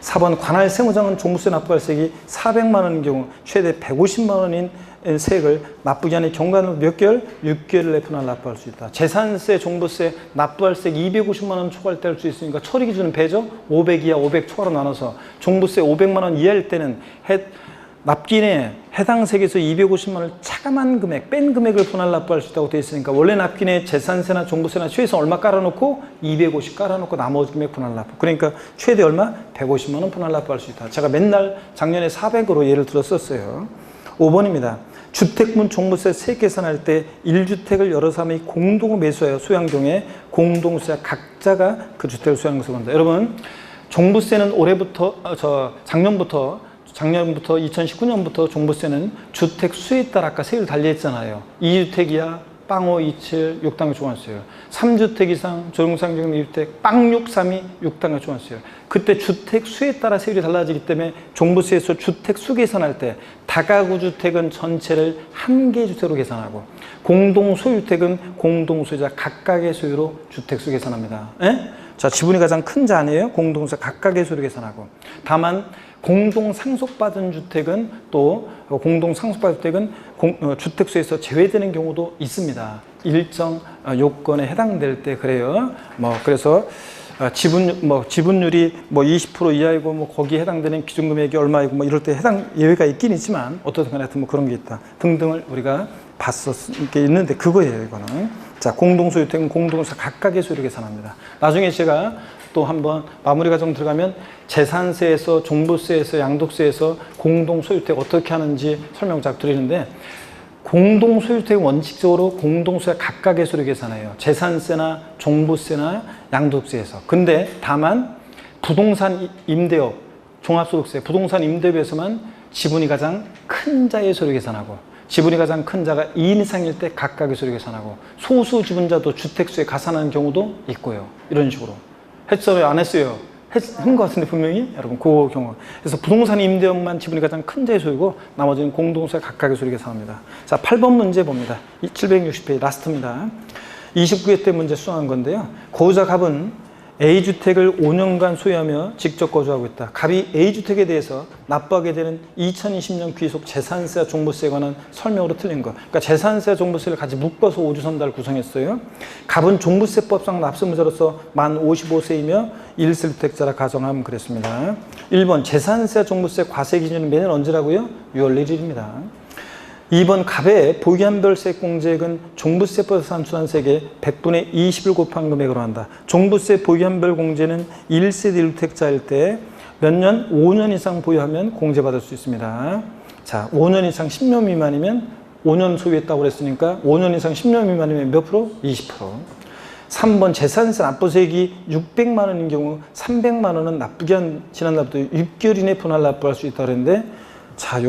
4번 관할 세무장은 종부세 납부할세액이 400만 원인 경우 최대 150만 원인 세액을 납부기 한의 경과는 몇 개월? 6개월 내 분할 납부할 수 있다. 재산세, 종부세, 납부할세액 250만 원 초과할 때 할 수 있으니까 처리 기준은 배죠? 500 이하, 500 초과로 나눠서 종부세 500만 원 이하일 때는 납기인에 해당 세액에서 250만 원을 차감한 금액, 뺀 금액을 분할 납부할 수 있다고 되어 있으니까 원래 납기인에 재산세나 종부세나 최소 얼마 깔아놓고 250 깔아놓고 나머지 금액 분할 납부. 그러니까 최대 얼마? 150만 원 분할 납부할 수 있다. 제가 맨날 작년에 400으로 예를 들어 썼어요. 5번입니다. 주택분 종부세 세액 계산할 때 1주택을 여러 사람이 공동으로 매수하여 소유한 경우에 공동소유자 각자가 그 주택을 소유하는 것을 본다. 여러분, 종부세는 작년부터 2019년부터 종부세는 주택 수에 따라 아까 세율 달리했잖아요. 2주택 이하 빵5, 27, 6단계 초과세율. 3주택 이상 조용상경 2주택 빵 6, 3이 6단계 초과세율. 그때 주택 수에 따라 세율이 달라지기 때문에 종부세에서 주택 수 계산할 때 다가구 주택은 전체를 한 개 주택으로 계산하고 공동소유주택은 공동소유자 각각의 소유로 주택 수 계산합니다. 에? 자, 지분이 가장 큰 자 아니에요? 공동소유자 각각의 소유로 계산하고. 다만 공동상속받은 주택은 주택수에서 제외되는 경우도 있습니다. 일정 요건에 해당될 때 그래요. 그래서 지분율이 20% 이하이고 거기에 해당되는 기준금액이 얼마이고 이럴 때 해당 예외가 있긴 있지만 어떻든 간에 하여튼 그런 게 있다 등등을 우리가 봤었게 있는데 그거예요 이거는. 자, 공동소유택은 공동소 각각의 소유를 계산합니다. 나중에 제가 또 한번 마무리 과정 들어가면 재산세에서 종부세에서 양도세에서 공동소유택 어떻게 하는지 설명작 드리는데 공동소유택은 원칙적으로 공동소유 각각의 소유를 계산해요. 재산세나 종부세나 양도세에서. 근데 다만 부동산 임대업, 종합소득세, 부동산 임대업에서만 지분이 가장 큰 자의 소유를 계산하고 지분이 가장 큰 자가 2인 이상일 때 각각의 소유를 계산하고 소수 지분자도 주택수에 가산하는 경우도 있고요. 이런 식으로. 했어요? 안 했어요? 한 것 같은데 분명히? 여러분 그 경우. 그래서 부동산 임대업만 지분이 가장 큰 자의 소유고 나머지는 공동소유 각각의 소유를 계산합니다. 자, 8번 문제 봅니다. 760페이지 라스트입니다. 29회 때 문제 수정한 건데요. 거주자 갑은 A주택을 5년간 소유하며 직접 거주하고 있다. 갑이 A주택에 대해서 납부하게 되는 2020년 귀속 재산세와 종부세에 관한 설명으로 틀린 거. 그러니까 재산세와 종부세를 같이 묶어서 오주선다를 구성했어요. 갑은 종부세법상 납세무자로서 만 55세이며 1세주택자라 가정하면 그랬습니다. 1번 재산세와 종부세 과세 기준은 매년 언제라고요? 6월 1일입니다. 2번 갑의 보유한별세 공제액은 종부세법에서 산출한 세액의 100분의 20을 곱한 금액으로 한다. 종부세 보유한별 공제는 1세대 1주택자일 때 몇 년? 5년 이상 보유하면 공제받을 수 있습니다. 자, 5년 이상 10년 미만이면 5년 소유했다고 그랬으니까 5년 이상 10년 미만이면 몇 프로? 20%. 3번 재산세 납부세액이 600만 원인 경우 300만 원은 납부기한 지난 납부 6개월 이내 분할 납부할 수 있다고 그랬는데 자,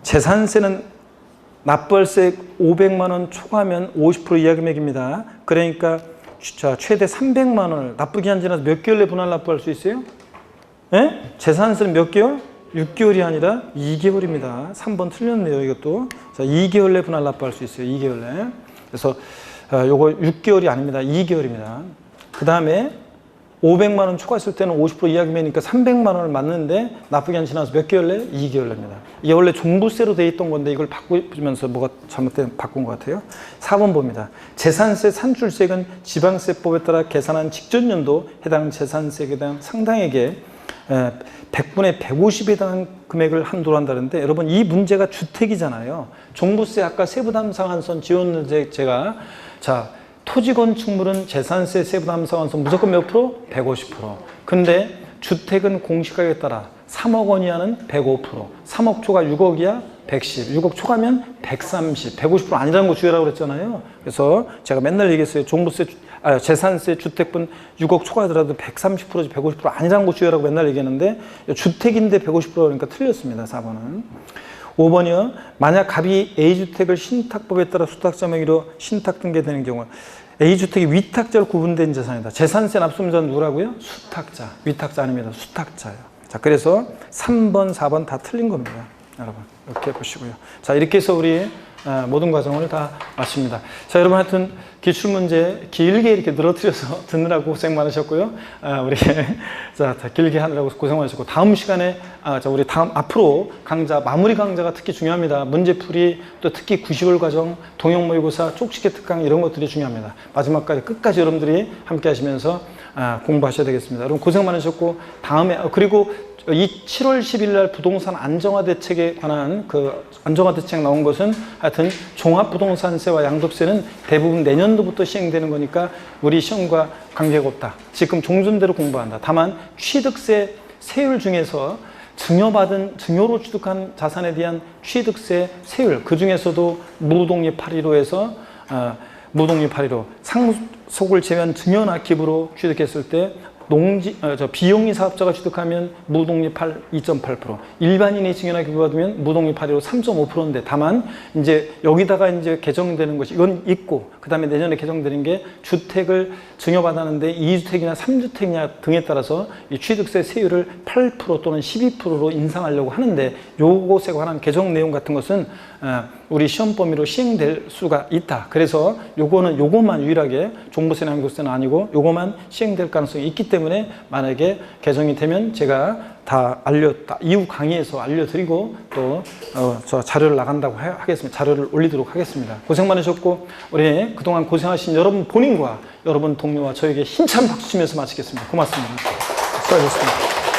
재산세는 납부할세액 500만 원 초과하면 50% 이하 금액입니다. 그러니까 최대 300만 원을 납부기한 지나서 몇 개월 내 분할 납부할 수 있어요? 예? 재산세는 몇 개월? 6개월이 아니라 2개월입니다. 3번 틀렸네요, 이것도. 자, 2개월 내 분할 납부할 수 있어요, 2개월 내. 그래서 요거 6개월이 아닙니다. 2개월입니다. 그 다음에 500만 원 초과했을 때는 50% 이하 금액이니까 300만 원을 맞는데 납부기한 지나서 몇 개월 내? 2개월 내입니다. 이게 원래 종부세로 돼 있던 건데 이걸 바꾸면서 뭐가 잘못된 바꾼 것 같아요. 4번 봅니다. 재산세 산출세액은 지방세법에 따라 계산한 직전 연도 해당 재산세에 해당 상당액의 100분의 150에 해당한 금액을 한도로 한다는데 여러분 이 문제가 주택이잖아요. 종부세 아까 세부담 상한선 지웠는데 제가 토지 건축물은 재산세 세부담 상한선 무조건 몇 프로? 150%. 근데 주택은 공시가격에 따라 3억 원 이하는 105%, 3억 초과 6억 이하 110, 6억 초과면 130, 150% 아니라는 거 주의하라고 그랬잖아요. 그래서 제가 맨날 얘기했어요. 재산세 주택분 6억 초과하더라도 130%지 150% 아니라는 거 주의하라고 맨날 얘기했는데 주택인데 150% 그러니까 틀렸습니다. 4번은. 5번이요. 만약 갑이 A주택을 신탁법에 따라 수탁자 명의로 신탁 등기되는 경우 A주택이 위탁자로 구분된 재산이다. 재산세 납세자는 누구라고요? 수탁자. 위탁자 아닙니다. 수탁자예요. 자, 그래서 3번, 4번 다 틀린 겁니다. 여러분 이렇게 보시고요. 자, 이렇게 해서 우리 모든 과정을 다 마칩니다. 자, 여러분 하여튼 기출문제 길게 이렇게 늘어뜨려서 듣느라고 고생 많으셨고요. 우리 자, 길게 하느라고 고생 많으셨고 다음 시간에 우리 앞으로 강좌 마무리 강좌가 특히 중요합니다. 문제풀이 또 특히 90월 과정 동영 모의고사 쪽집게 특강 이런 것들이 중요합니다. 마지막까지 끝까지 여러분들이 함께 하시면서 공부하셔야 되겠습니다. 여러분 고생 많으셨고 다음에 그리고 이 7월 10일 날 부동산 안정화 대책에 관한 그 안정화 대책 나온 것은 하여튼 종합부동산세와 양도세는 대부분 내년도부터 시행되는 거니까 우리 시험과 관계가 없다. 지금 종전대로 공부한다. 다만 취득세 세율 중에서 증여로 취득한 자산에 대한 취득세 세율 그 중에서도 무독립 8.15에서 무독립 8.15 상속을 제외한 증여나 기부로 취득했을 때 비용리 사업자가 취득하면 무독립 2.8%, 일반인이 증여나 기부받으면 무독립 8.15 3.5%인데 다만 이제 여기다가 이제 개정되는 것이 이건 있고 그다음에 내년에 개정되는 게 주택을 증여받았는데 2주택이나 3주택이냐 등에 따라서 이 취득세 세율을 8% 또는 12%로 인상하려고 하는데 요것에 관한 개정 내용 같은 것은 우리 시험 범위로 시행될 수가 있다. 그래서 요거만 유일하게 종부세나 양도세는 아니고 요거만 시행될 가능성이 있기 때문에 만약에 개정이 되면 제가 다 이후 강의에서 알려드리고 또 저 자료를 나간다고 하겠습니다. 자료를 올리도록 하겠습니다. 고생 많으셨고 우리 그동안 고생하신 여러분 본인과 여러분 동료와 저에게 힘찬 박수 치면서 마치겠습니다. 고맙습니다. 수고하셨습니다.